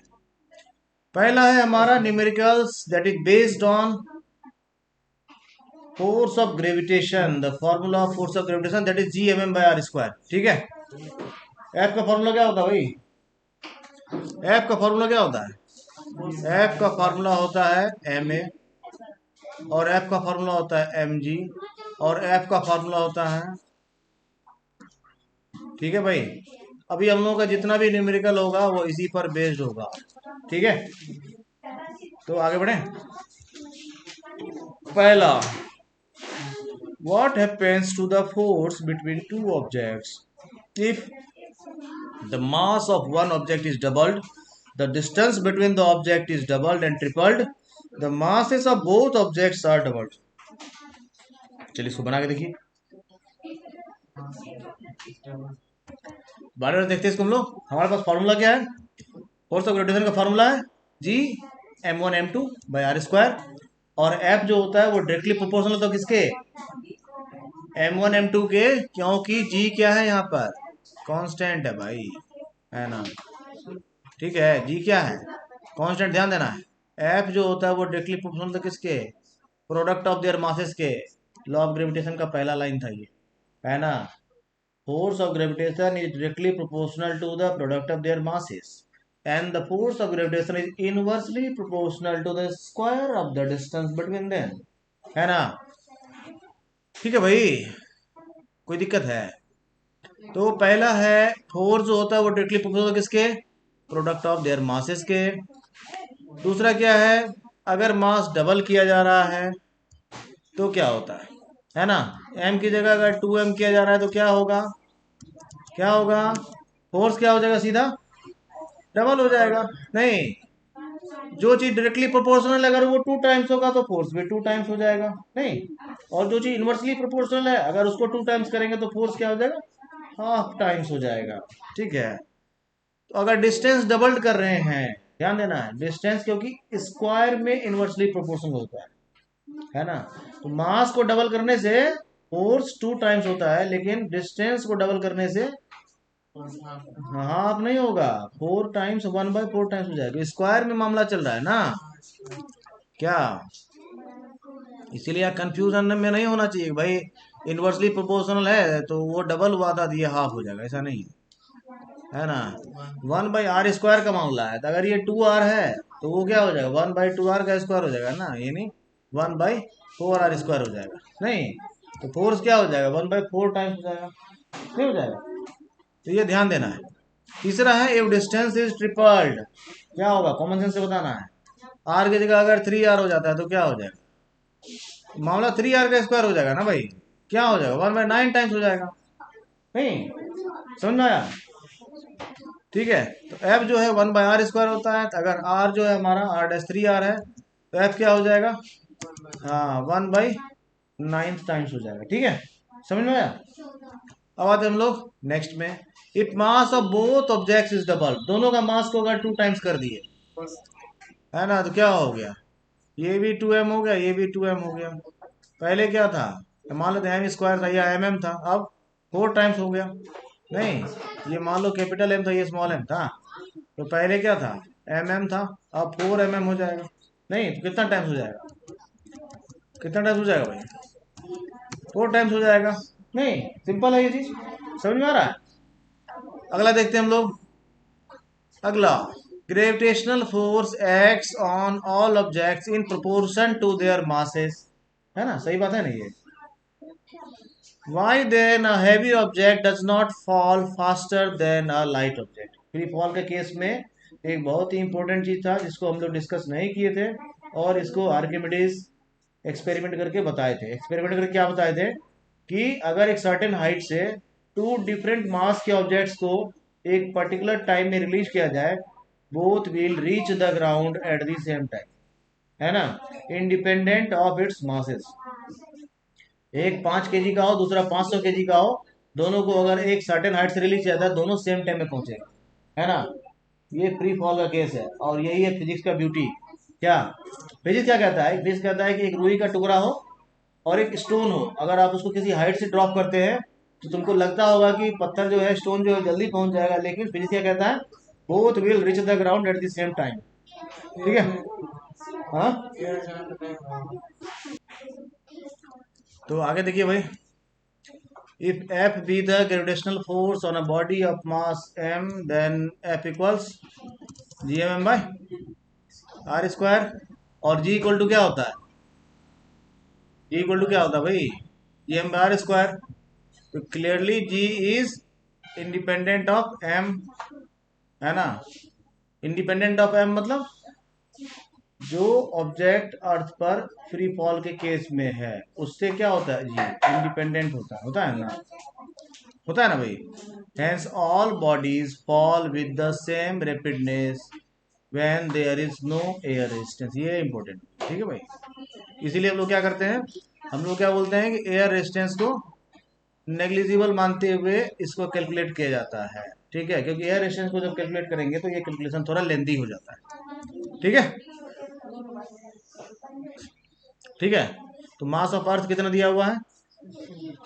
Speaker 1: पहला है हमारा numericals that is based on force of gravitation, the formula of force of gravitation that is G M M by R square. ठीक है, एफ का फॉर्मूला क्या होता है भाई, एफ का फॉर्मूला क्या होता है, एफ का फॉर्मूला होता है एम ए, और एफ का फॉर्मूला होता है एम जी, और एफ का फॉर्मूला होता है, ठीक है भाई। अभी हम लोगों का जितना भी न्यूमेरिकल होगा वो इसी पर बेस्ड होगा। ठीक है, तो आगे बढ़े। पहला, what happens to the force between two objects if the mass of one object is doubled, the distance between the object is doubled and tripled, the masses of both objects are doubled। चलिए इसको बना के देखिए, बार बार देखते हैं इसको हम लोग। हमारे पास फॉर्मूला क्या है, फोर्स ऑफ ग्रेविटेशन का फॉर्मूला है G M one M two by R square, और एफ जो होता है वो डायरेक्टली प्रोपोर्शनल होता है किसके, एम वन एम टू के, क्योंकि जी क्या है यहाँ पर, कांस्टेंट है भाई, है ना। ठीक है, जी क्या है, कांस्टेंट, ध्यान देना है। एफ जो होता है वो डायरेक्टली प्रोपोर्शनल होता है किसके, प्रोडक्ट ऑफ देयर मासेस के। लॉ ऑफ ग्रेविटेशन का पहला लाइन था ये, है ना। Force of gravitation is directly proportional to the product of their masses, and the force of gravitation is inversely proportional to the square of the distance between them, है ना। ठीक है भाई, कोई दिक्कत है। तो पहला है फोर्स जो होता है वो डायरेक्टली प्रोपोर्शनल किसके, प्रोडक्ट ऑफ देयर मासेस के। दूसरा क्या है, अगर मास डबल किया जा रहा है तो क्या होता है ना, m की जगह अगर 2m किया जा रहा है तो क्या होगा, क्या होगा, फोर्स क्या हो जाएगा, सीधा डबल हो जाएगा। नहीं, जो चीज डायरेक्टली प्रोपोर्शनल है अगर वो 2 टाइम्स होगा तो फोर्स भी 2 टाइम्स हो जाएगा। नहीं, और जो चीज इनवर्सली प्रोपोर्शनल है अगर उसको 2 टाइम्स करेंगे तो फोर्स क्या हो जाएगा, हाफ टाइम्स हो जाएगा। ठीक है, तो अगर डिस्टेंस डबल कर रहे हैं, ध्यान देना है डिस्टेंस, क्योंकि स्क्वायर में इनवर्सली प्रोपोर्शनल होता है ना। तो मास को डबल करने से फोर्स 2 टाइम्स होता है, लेकिन डिस्टेंस को डबल करने से हाफ नहीं होगा, 4 टाइम्स 1/4 टाइम्स हो जाएगा। स्क्वायर में मामला चल रहा है ना क्या, इसीलिए कंफ्यूजन में नहीं होना चाहिए भाई, इनवर्सली प्रोपोर्शनल है तो वो डबल हुआ था, ये हाफ हो जाएगा, ऐसा नहीं है ना। 1/r स्क्वायर का मामला है, तो अगर ये 2r है तो वो क्या हो जाएगा, 1/2r का स्क्वायर हो जाएगा ना, ये नहीं 1/4r स्क्वायर हो जाएगा। नहीं, तो फोर्स क्या हो जाएगा, 1/4 टाइम्स हो जाएगा। नहीं हो जाएगा, तो ये ध्यान देना है। तीसरा है इफ डिस्टेंस इज ट्रिपल्ड, क्या होगा, कॉमन सेंस से बताना है। आर की जगह अगर 3r हो जाता है तो क्या हो जाएगा, मामला 3r का स्क्वायर हो जाएगा ना भाई, क्या हो जाएगा 1/9 टाइम्स हो जाएगा, नहीं समझ में आया। ठीक है, तो एफ जो है 1/r² होता है, तो अगर आर जो है हमारा r'3r है तो एफ क्या हो जाएगा, हाँ 1/9 टाइम्स हो जाएगा। ठीक है, समझ में आया। अब आते हैं हम लोग नेक्स्ट में, if mass of both objects is double, दोनों का मास को अगर 2 टाइम्स कर दिए है ना, तो क्या हो गया, ये भी 2m हो गया, ये भी 2m हो गया। पहले क्या था, मान लो m² था या mm था, अब 4 टाइम्स हो गया। नहीं, ये मान लो कैपिटल M था, ये स्मॉल m था, तो पहले क्या था, था, अब 4mm हो जाएगा। नहीं तो कितना टाइम्स हो जाएगा, कितना टाइम्स हो जाएगा भाई, 4 टाइम्स हो जाएगा। नहीं, सिंपल है ये चीज, समझ में आ रहा है। अगला देखते हैं हम लोग, अगला, gravitational force acts on all objects in proportion to their masses, है ना, सही बात है ना ये। Why then a heavy object does not fall faster than a light object? Free fall के केस में एक बहुत ही इंपॉर्टेंट चीज था जिसको हम लोग डिस्कस नहीं किए थे, और इसको आर्किमिडीज एक्सपेरिमेंट करके बताए थे। एक्सपेरिमेंट करके क्या बताए थे कि अगर एक सर्टेन हाइट से 2 डिफरेंट मास के ऑब्जेक्ट्स को एक पर्टिकुलर टाइम में रिलीज किया जाए, both will reach the ground at the same time, है ना, इंडिपेंडेंट ऑफ इट्स मासेस। एक 5 kg का हो, दूसरा 500 kg का हो, दोनों को अगर एक सर्टेन हाइट से रिलीज किया जाता है, दोनों सेम टाइम में पहुंचेगा, है ना। ये फ्री फॉल का केस है, और यही है फिजिक्स का ब्यूटी। क्या फिजिक्स क्या कहता है, फिजिक्स कहता है कि एक रुई का टुकड़ा हो और एक स्टोन हो, अगर आप उसको किसी हाइट से ड्रॉप करते हैं तो तुमको लगता होगा कि पत्थर जो है, स्टोन जो है जल्दी पहुंच जाएगा, लेकिन फिजिक्स क्या कहता है, both will reach the ground at the same time. ठीक है, हाँ, तो आगे देखिए भाई, if F be the gravitational force on a body of mass m, then F equals gmm by r square, और g इक्वल टू क्या होता है, g इक्वल टू क्या होता है भाई, gm by r स्क्वायर। तो clearly g is independent of m, है ना। इंडिपेंडेंट ऑफ m मतलब जो ऑब्जेक्ट अर्थ पर फ्री फॉल के केस में है उससे क्या होता है, जी इंडिपेंडेंट होता है ना, होता है ना भाई। Hence all bodies fall with the same rapidness when there is no air resistance, ये इंपॉर्टेंट, ठीक है भाई। इसीलिए हम लोग क्या करते हैं, हम लोग क्या बोलते हैं कि एयर रेजिस्टेंस को नेग्लिजिबल मानते हुए इसको कैलकुलेट किया जाता है, ठीक है, क्योंकि एयर रेजिस्टेंस को जब कैलकुलेट करेंगे तो ये कैलकुलेशन थोड़ा लेंदी हो जाता है। ठीक है, ठीक है। तो मास ऑफ अर्थ कितना दिया हुआ है,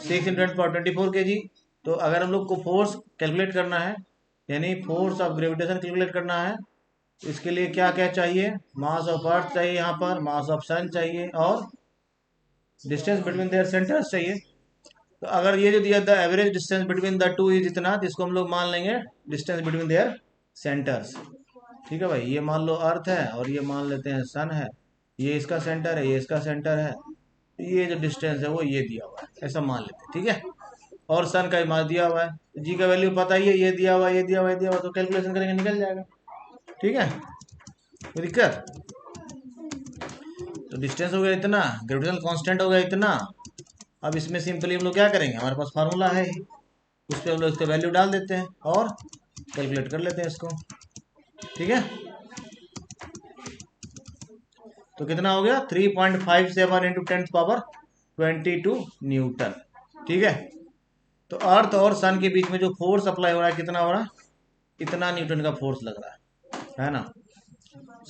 Speaker 1: 6×10⁻24 kg। तो अगर हम लोग को फोर्स कैलकुलेट करना है, यानी फोर्स ऑफ ग्रेविटेशन कैलकुलेट करना है, इसके लिए क्या क्या चाहिए, मास ऑफ अर्थ चाहिए, यहाँ पर मास ऑफ सन चाहिए, और डिस्टेंस बिटवीन देयर सेंटर्स चाहिए। तो अगर ये जो दिया the average distance between the two is इतना, तो इसको हम लोग मान लेंगे डिस्टेंस बिटवीन देयर सेंटर्स। ठीक है भाई, ये मान लो अर्थ है और ये मान लेते हैं सन है, ये इसका सेंटर है, ये इसका सेंटर है, ये जो डिस्टेंस है वो ये दिया हुआ है, ऐसा मान लेते हैं। ठीक है, और सन का मास दिया हुआ है, जी का वैल्यू पता ही है, ये दिया हुआ, ये दिया हुआ, ये दिया हुआ, तो कैलकुलेशन करेंगे निकल जाएगा। ठीक है, कोई दिक्कत। तो डिस्टेंस हो गया इतना, ग्रेविटेशनल कांस्टेंट हो गया इतना। अब इसमें सिंपली हम लोग क्या करेंगे, हमारे पास फार्मूला है ही, उस पर हम लोग इसका वैल्यू डाल देते हैं और कैलकुलेट कर लेते हैं इसको। ठीक है, तो कितना हो गया, 3.57 इंटू 10⁻22 न्यूटन। ठीक है, तो अर्थ और सन के बीच में जो फोर्स अप्लाई हो रहा है कितना हो रहा है, इतना न्यूटन का फोर्स लग रहा है ना,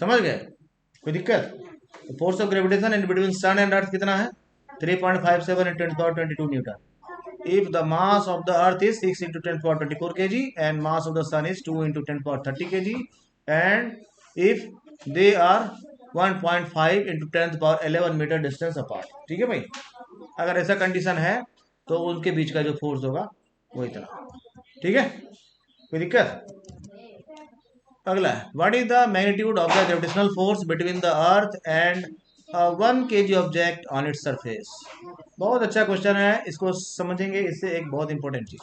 Speaker 1: समझ गए, कोई दिक्कत। तो force of gravitation in between sun and earth कितना है, 3.57 into 10⁻22 newton. If the mass of the earth is 6 into 10⁻24 kg and mass of the sun is 2 into 10⁻30 kg, and if they are 1.5 into 10⁻11 metre distance apart. ठीक है भाई, अगर ऐसा condition है तो उनके बीच का जो फोर्स होगा वो इतना। ठीक है, कोई दिक्कत। अगला है, what is the magnitude of the gravitational force between the earth and 1 kg object on its surface. बहुत अच्छा क्वेश्चन है, इसको समझेंगे, इससे एक बहुत इंपॉर्टेंट चीज,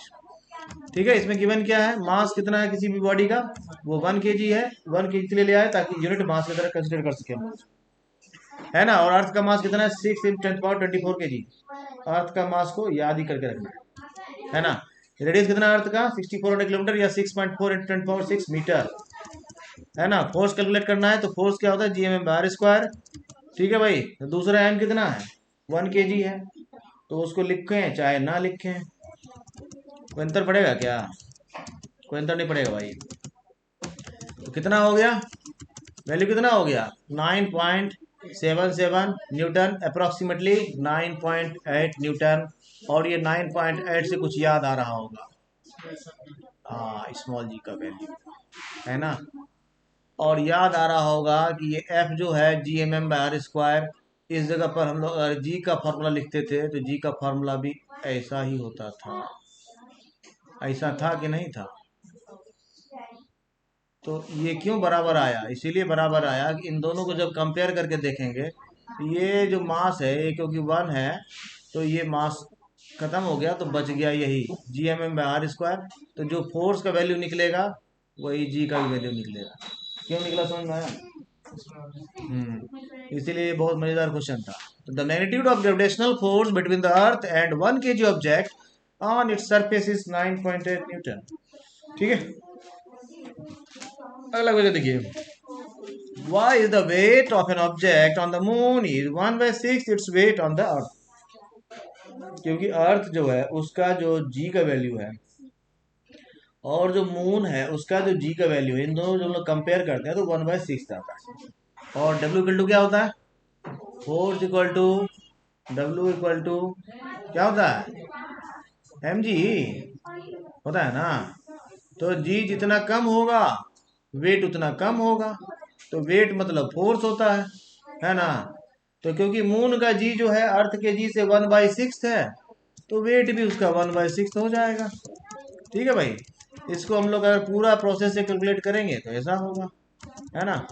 Speaker 1: ठीक है, इसमें गिवन क्या है, मास कितना है किसी भी बॉडी का, वो 1 kg है, 1 kg के लिए ले आए ताकि यूनिट मास की तरह कंसिडर कर सके हम लोग, है ना। और अर्थ का मास कितना है 6 × 10⁻24 kg, अर्थ का मास को याद ही करके रखना है ना। रेडियस कितना है अर्थ का 6400 किलोमीटर या 6.4 × 10⁻6 मीटर, है ना। फोर्स कैलकुलेट करना है तो फोर्स क्या होता है Gm/m², ठीक है भाई। तो दूसरा एम कितना है 1 kg है, तो उसको लिखें चाहे ना लिखें, कोई अंतर पड़ेगा क्या, कोई अंतर नहीं पड़ेगा भाई। तो कितना हो गया, वैल्यू कितना हो गया 9.77 न्यूटन, अप्रोक्सीमेटली 9.8 न्यूटन। और ये 9.8 से कुछ याद आ रहा होगा, हाँ स्मॉल जी का वैल्यू, है ना। और याद आ रहा होगा कि ये एफ जो है Gm/r², इस जगह पर हम लोग अगर जी का फॉर्मूला लिखते थे तो जी का फॉर्मूला भी ऐसा ही होता था, ऐसा था कि नहीं था। तो ये क्यों बराबर आया, इसीलिए बराबर आया कि इन दोनों को जब कंपेयर करके देखेंगे तो ये जो मास है ये क्योंकि 1 है तो ये मास खत्म हो गया, तो बच गया यही Gm/r²। तो जो फोर्स का वैल्यू निकलेगा वही जी का भी वैल्यू निकलेगा। क्यों निकला समझ में आया। इसीलिए ये बहुत मजेदार क्वेश्चन था। तो the magnitude of gravitational force between the earth and 1 kg object on its surface is 9.8 Newton. ठीक है, अगला क्वेश्चन देखिए, why is the weight of an object on the moon is 1/6 its weight on the earth। क्योंकि अर्थ जो है उसका जो जी का वैल्यू है और जो मून है उसका जो जी का वैल्यू है, इन दोनों जो हम लोग कंपेयर करते हैं तो 1/6 आता है। और डब्ल्यू इक्वल टू क्या होता है, force equal to W equal to क्या होता है एम जी होता है ना। तो जी जितना कम होगा वेट उतना कम होगा, तो वेट मतलब फोर्स होता है ना। तो क्योंकि मून का जी जो है अर्थ के जी से 1/6 है तो वेट भी उसका 1/6 हो जाएगा। ठीक है भाई, इसको हम लोग अगर पूरा प्रोसेस से कैलकुलेट करेंगे तो ऐसा होगा, है ना।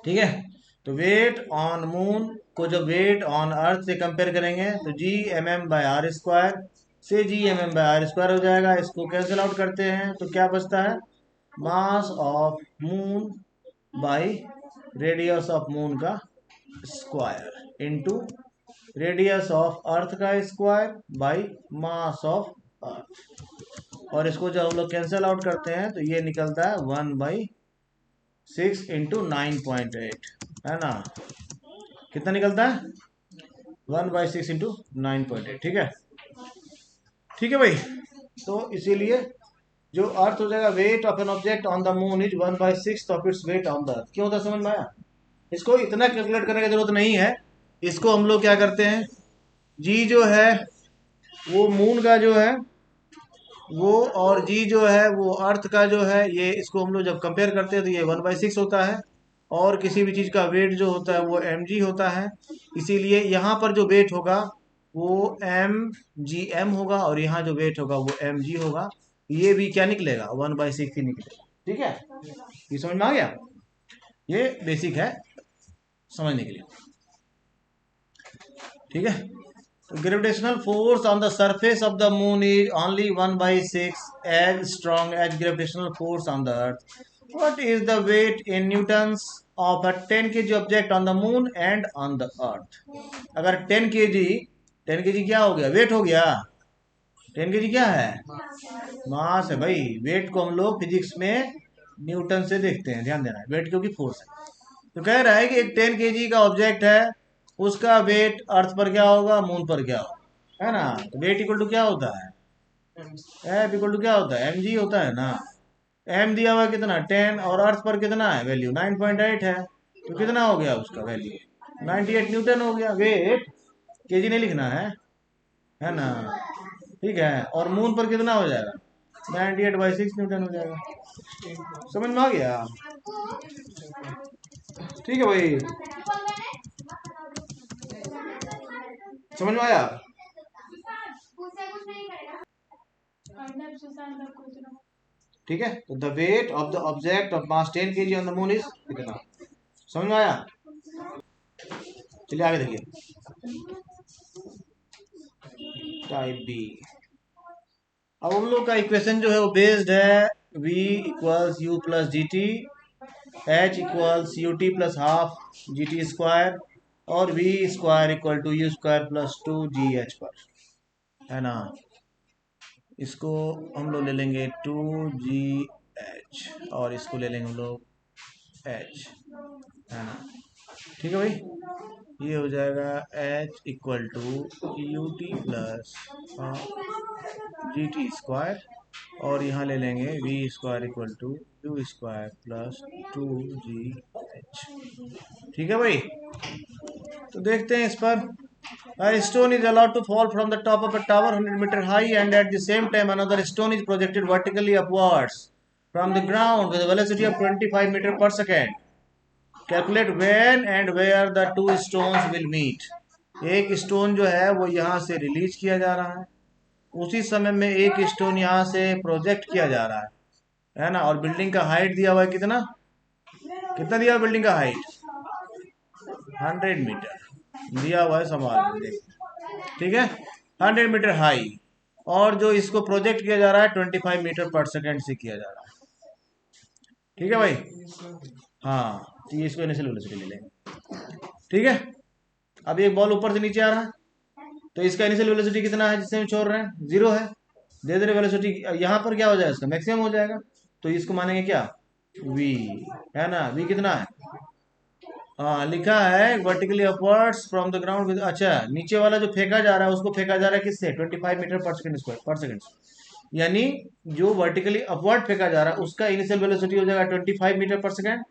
Speaker 1: ठीक है, तो वेट ऑन मून को जब वेट ऑन अर्थ से कंपेयर करेंगे तो Gmm/r² से Gmm/r² हो जाएगा। इसको कैंसिल आउट करते हैं तो क्या बचता है, mass of moon by radius of moon का square into radius of earth का square by mass of earth. और इसको जब हम लोग कैंसिल आउट करते हैं तो ये निकलता है 1/6 इंटू 9.8, है ना। कितना निकलता है 1/6 इंटू 9.8। ठीक है, ठीक है भाई। तो इसीलिए जो अर्थ हो जाएगा weight of an object on the moon is 1/6 of its weight on the earth. क्यों होता समझ में आया। इसको इतना कैलकुलेट करने की जरूरत नहीं है, इसको हम लोग क्या करते हैं, जी जो है वो मून का जो है वो और जी जो है वो अर्थ का जो है, ये इसको हम लोग जब कंपेयर करते हैं तो ये 1/6 होता है। और किसी भी चीज़ का वेट जो होता है वो mg होता है, इसीलिए यहाँ पर जो वेट होगा वो mgm होगा और यहाँ जो वेट होगा वो mg होगा। ये भी क्या निकलेगा 1/6 ही निकलेगा। ठीक है, ये समझ में आ गया, ये बेसिक है समझने के लिए। ठीक है, gravitational force on the surface of the moon is only 1/6 as strong as gravitational force on the earth। What is the weight in newtons of a 10 kg object on the moon and on the earth। अगर 10 kg, 10 kg क्या हो गया wait हो गया, 10 kg क्या है मास है भाई। वेट को हम लोग फिजिक्स में न्यूटन से देखते हैं, ध्यान देना, वेट क्योंकि फोर्स है। तो कह रहा है कि एक 10 kg का ऑब्जेक्ट है, उसका वेट अर्थ पर क्या होगा मून पर क्या होगा, है ना। तो वेट इक्वल टू क्या होता है, एफ इक्वल टू क्या होता है mg होता है ना। एम दिया हुआ कितना 10 और अर्थ पर कितना है वैल्यू 9.8 है, तो कितना हो गया उसका वैल्यू 98 न्यूटन हो गया। वेट केजी नहीं लिखना है ना। ठीक है, और मून पर कितना हो जाएगा 98/6 न्यूटन हो जाएगा। समझ में आ गया, ठीक है भाई, समझ में आया। ठीक है, तो the weight of the object of mass 10 kg on the moon is कितना, समझ में आया। चलिए आगे देखिए, टाइप बी अब हम लोग का इक्वेशन जो है वो बेस्ड है v equals u plus g t, h equals u t plus half g t square और v square equal to u square plus 2gh पर, है ना। इसको हम लोग ले लेंगे 2gh और इसको ले लेंगे हम लोग h, है ना। ठीक है भाई, ये हो जाएगा h equal to u t plus g t square और यहाँ ले लेंगे v square equal to u square plus 2gh। ठीक है भाई, तो देखते हैं इस पर। A stone is allowed to fall from the top of a tower 100 meter high, and at the same time another stone is projected vertically upwards from the ground with a velocity of 25 meter per second. Calculate when and where the two stones will meet. एक stone जो है वो यहाँ से release किया जा रहा है, उसी समय में एक स्टोन यहाँ से प्रोजेक्ट किया जा रहा है ना। और बिल्डिंग का हाइट दिया हुआ है कितना, कितना दिया हुआ बिल्डिंग का हाइट 100 मीटर दिया हुआ है सवाल, ठीक है 100 मीटर हाई, और जो इसको प्रोजेक्ट किया जा रहा है 25 मीटर पर सेकेंड से किया जा रहा है। ठीक है भाई, हाँ, तो ये इसको इनिशियल वेलोसिटी ले लेंगे। ठीक है, अब एक बॉल ऊपर से नीचे आ रहा है, तो इसका इनिशियल वेलोसिटी कितना है जिससे हम छोड़ रहे हैं, 0 है। धीरे धीरे वेलोसिटी यहाँ पर क्या हो जाएगा, इसका मैक्सिमम हो जाएगा, तो इसको मानेंगे क्या v, है ना। v कितना है, हाँ लिखा है vertically upwards from the ground with, अच्छा नीचे वाला जो फेंका जा रहा है उसको फेंका जा रहा है किससे 25 मीटर पर सेकंड स्क्वायर पर सेकंड, यानी जो वर्टिकली अपवर्ड फेंका जा रहा है उसका इनिशियल वेलोसिटी हो जाएगा 25 मीटर पर सेकंड,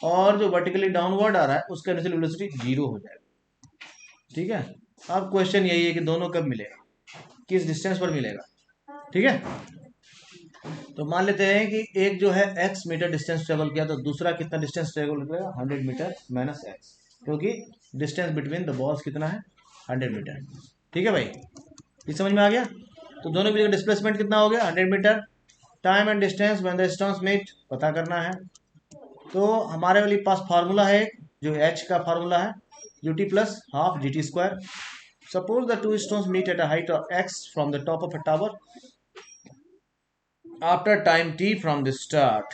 Speaker 1: और जो वर्टिकली डाउनवर्ड आ रहा है उसका इनिशियल वेलोसिटी 0 हो जाएगा। ठीक है, अब क्वेश्चन यही है कि दोनों कब मिलेगा, किस डिस्टेंस पर मिलेगा। ठीक है, तो मान लेते हैं कि एक जो है x मीटर डिस्टेंस ट्रेवल किया, तो दूसरा कितना डिस्टेंस ट्रेवल करेगा 100 मीटर माइनस x, क्योंकि डिस्टेंस बिटवीन द बॉल्स कितना है 100 मीटर। ठीक है भाई, ये समझ में आ गया। तो दोनों की जगह डिस्प्लेसमेंट कितना हो गया 100 metre, time and distance when the stones meet पता करना है। तो हमारे वाली पास फार्मूला है जो h का फार्मूला है ut plus half g t square. Suppose the two stones meet at a height of x from the top of a tower after time t from the start.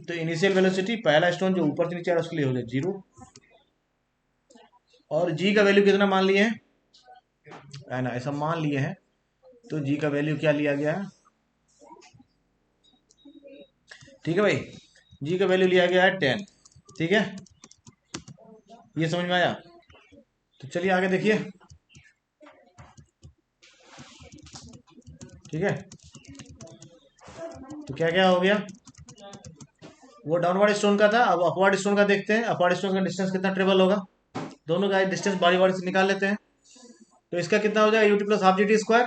Speaker 1: तो initial velocity पहला stone जो ऊपर से नीचे आ रहा है उसके लिए हो जाए 0, और g का वैल्यू कितना मान लिए हैं, है ना, ऐसा मान लिए हैं। तो g का वैल्यू क्या लिया गया है, ठीक है भाई, g का वैल्यू लिया गया है 10। ठीक है, ये समझ में आया। तो चलिए आगे देखिए। ठीक है, तो क्या क्या हो गया, वो डाउनवर्ड स्टोन का था, अब अपवर्ड स्टोन का देखते हैं। अपवर्ड स्टोन का डिस्टेंस कितना ट्रेवल होगा, दोनों का डिस्टेंस बारी बारी से निकाल लेते हैं। तो इसका कितना हो जाएगा UT plus half g t square,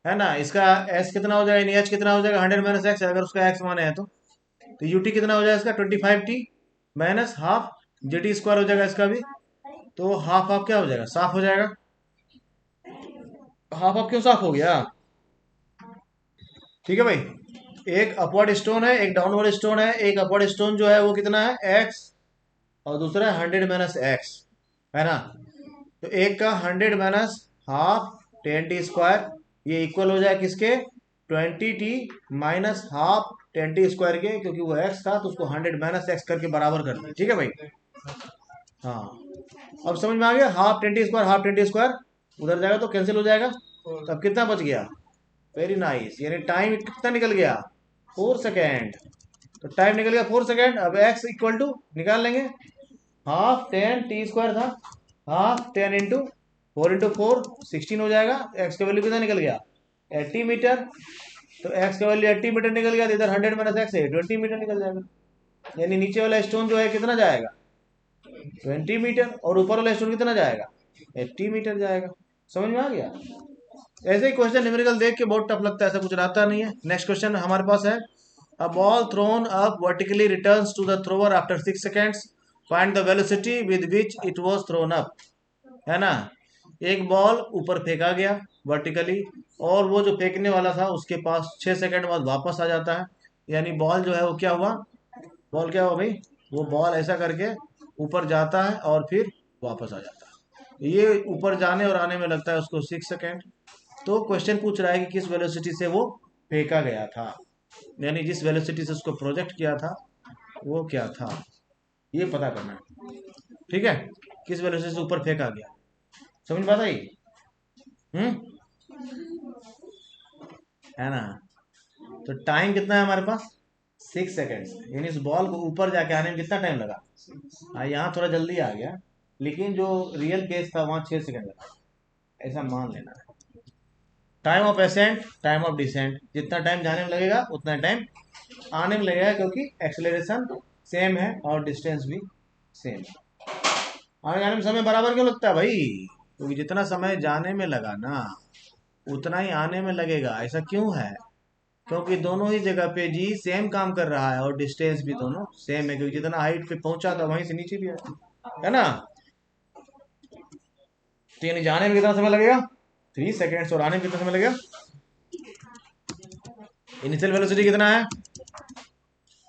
Speaker 1: है ना। इसका एस कितना हो जाएगा, एच कितना हो जाएगा 100 माइनस एक्स, अगर उसका एक्स माने हैं तो यूटी कितना हो जाएगा इसका 25t minus half g t square हो जाएगा इसका भी। तो हाफ हाफ क्या हो जाएगा, साफ हो जाएगा। हाफ हाफ क्यों साफ हो गया, ठीक है भाई, एक अपवर्ड स्टोन है एक डाउनवर्ड स्टोन है। एक अपवर्ड स्टोन जो है वो कितना है एक्स, और दूसरा है 100 माइनस एक्स, है ना। तो एक का 100 माइनस हाफ 10t स्क्वायर, ये इक्वल हो जाए किसके 20t minus half 10t square के, क्योंकि वो x था तो उसको 100 माइनस एक्स करके बराबर कर दिया। ठीक है भाई, हाँ, अब समझ में आ गया। हाफ 10t स्क्वायर उधर जाएगा तो कैंसिल हो जाएगा, तो अब कितना बच गया, वेरी नाइस, यानी टाइम कितना निकल गया 4 सेकेंड। तो टाइम निकल गया 4 सेकेंड। अब x इक्वल टू निकाल लेंगे, हाफ 10t स्क्वायर था, हाफ 10 इंटू 4 16 हो जाएगा। x का वैल्यू कितना निकल गया 80 मीटर, तो x का वैल्यू 80 मीटर निकल गया, तो इधर 100 माइनस एक्स है 20 मीटर निकल जाएगा। यानी नीचे वाला स्टोन जो है कितना जाएगा 20 मीटर, और ऊपर वाला स्टोन कितना जाएगा 80 मीटर जाएगा। समझ में आ गया। ऐसे ही क्वेश्चन न्यूमेरिकल देख के बहुत टफ लगता है, ऐसा कुछ रहता नहीं है। नेक्स्ट क्वेश्चन हमारे पास है, a ball thrown up vertically returns to the thrower after 6 seconds, find the velocity with which it was thrown up, है ना। एक बॉल ऊपर फेंका गया वर्टिकली, और वो जो फेंकने वाला था उसके पास 6 सेकंड बाद वापस आ जाता है, यानी बॉल जो है वो क्या हुआ, बॉल क्या हुआ भाई, वो बॉल ऐसा करके ऊपर जाता है और फिर वापस आ जाता है। ये ऊपर जाने और आने में लगता है उसको 6 सेकेंड। तो क्वेश्चन पूछ रहा है कि किस वेलोसिटी से वो फेंका गया था, यानी जिस वेलोसिटी से उसको प्रोजेक्ट किया था वो क्या था, ये पता करना है। ठीक है, किस वेलोसिटी से ऊपर फेंका गया, समझ में आता है? है ना? तो टाइम कितना है हमारे पास, 6 सेकेंड, यानी इस बॉल को ऊपर जाके आने में कितना टाइम लगा? हाँ, यहाँ थोड़ा जल्दी आ गया, लेकिन जो रियल केस था वहां 6 सेकेंड लगा, ऐसा मान लेना है। Time of ascent, time of descent, जितना टाइम जाने में लगेगा उतना टाइम आने में लगेगा, क्योंकि एक्सेलरेशन सेम है और डिस्टेंस भी सेम है। आने जाने में समय बराबर क्यों लगता है भाई? क्योंकि जितना समय जाने में लगा ना उतना ही आने में लगेगा, ऐसा क्यों है? क्योंकि दोनों ही जगह पे जी सेम काम कर रहा है और डिस्टेंस भी दोनों सेम है, क्योंकि जितना हाइट पे पहुंचा था वहीं से नीचे भी है ना? तो यानी जाने में कितना समय लगेगा, 3 सेकेंड्स, और आने में कितना समय लगेगा? इनिशियल वेलोसिटी कितना है?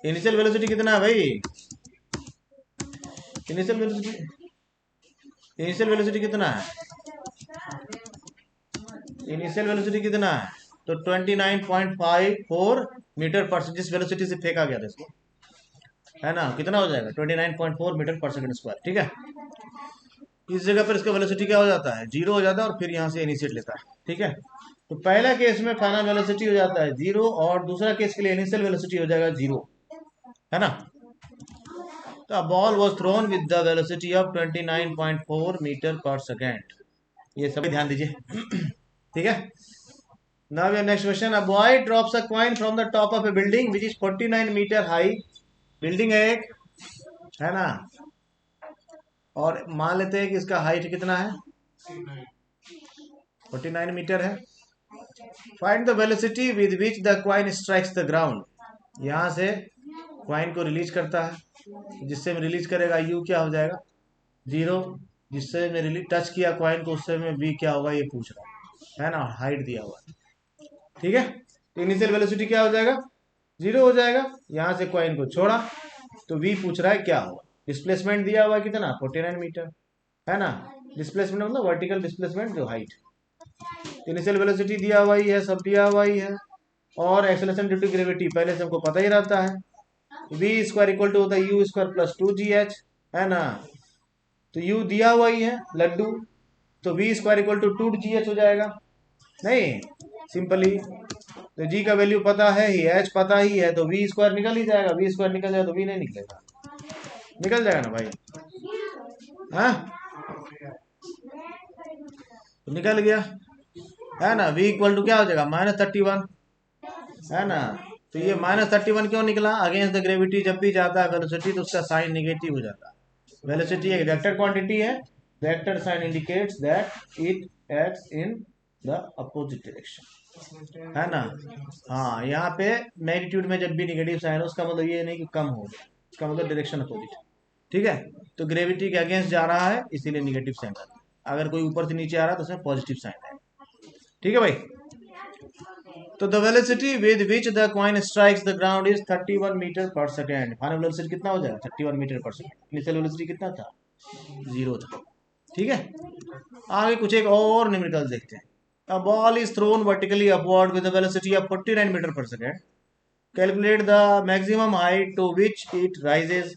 Speaker 1: इनिशियल वेलोसिटी कितना है भाई? इनिशियल वेलोसिटी, इनिशियल वेलोसिटी कितना है? इनिशियल वेलोसिटी कितना है? तो 29.54 मीटर पर सेकंड, जिस वेलोसिटी से फेंका गया था इसको, है ना, कितना हो जाएगा? 29.4 मीटर पर सेकंड स्क्वायर। ठीक है, इस जगह पर इसका वेलोसिटी क्या हो जाता है, 0 हो जाता है, और फिर यहाँ से इनिशिएट लेता है। ठीक है, तो पहला केस में फाइनल वेलोसिटी हो जाता है 0, और दूसरा केस के लिए इनिशियल वेलोसिटी हो जाएगा 0, है ना? तो ball was thrown with the velocity of 29.4 metre per second, ये सभी ध्यान दीजिए। ठीक है, now your next question, a boy drops a coin from the top of a building which is 49 metre high. Building है एक, है ना, और मान लेते हैं कि इसका हाइट कितना है, 49 मीटर है। Find the velocity with which the coin strikes the ground. यहां से कॉइन को रिलीज करता है, जिससे में रिलीज करेगा यू क्या हो जाएगा, 0, जिससे मैं रिलीज टच किया कॉइन को उससे में वी क्या होगा, ये पूछ रहा है ना, हाइट दिया हुआ है। ठीक है, तो इनिशियल वेलोसिटी क्या हो जाएगा, 0 हो जाएगा। यहां से कॉइन को छोड़ा तो वी पूछ रहा है क्या होगा, डिस्प्लेसमेंट दिया हुआ है कितना, 49 मीटर, है ना? डिस्प्लेसमेंट मतलब वर्टिकल डिस्प्लेसमेंट, जो हाइट। इनिशियल वेलोसिटी दिया हुआ ही है, सब दिया हुआ ही है, और एक्सेलरेशन ड्यू टू ग्रेविटी पहले से हमको पता ही रहता है, वी स्क्वायर इक्वल टू होता है यू स्क्वायर प्लस 2gh, है ना? तो यू दिया हुआ ही है लड्डू, तो we square equal to 2gh हो जाएगा, नहीं सिंपली। तो जी का वैल्यू पता है ही, एच पता ही है, तो वी स्क्वायर निकल ही जाएगा, वी स्क्वायर निकल जाएगा तो वी नहीं निकलेगा, निकल जाएगा ना भाई, हाँ तो निकल गया, है ना? v इक्वल टू क्या हो जाएगा, -31, है ना? तो ये -31 क्यों निकला, अगेंस्ट द ग्रेविटी जब भी जाता है वेलोसिटी तो उसका साइन निगेटिव हो जाता है। वेलोसिटी एक वेक्टर क्वांटिटी है, vector sign indicates that it acts in the opposite direction, है ना? हाँ, यहाँ पे मैग्नीट्यूड में जब भी निगेटिव साइन हो उसका मतलब ये नहीं कि कम हो गया, इसका मतलब डायरेक्शन अपोजिट। ठीक है, तो ग्रेविटी के अगेंस्ट जा रहा है इसीलिए निगेटिव साइन आता है, अगर कोई ऊपर से नीचे आ रहा है तो उसमें पॉजिटिव साइन है। ठीक है भाई, तो the velocity with which the coin strikes the ground is 31 metre per second. Final velocity कितना हो जाएगा, 31 metre per second. Initial velocity कितना था, 0 था। ठीक है, आगे कुछ एक और न्यूमेरिकल देखते हैं। A ball is thrown vertically upward with a velocity of 49 meter per second. Calculate the maximum height to which it rises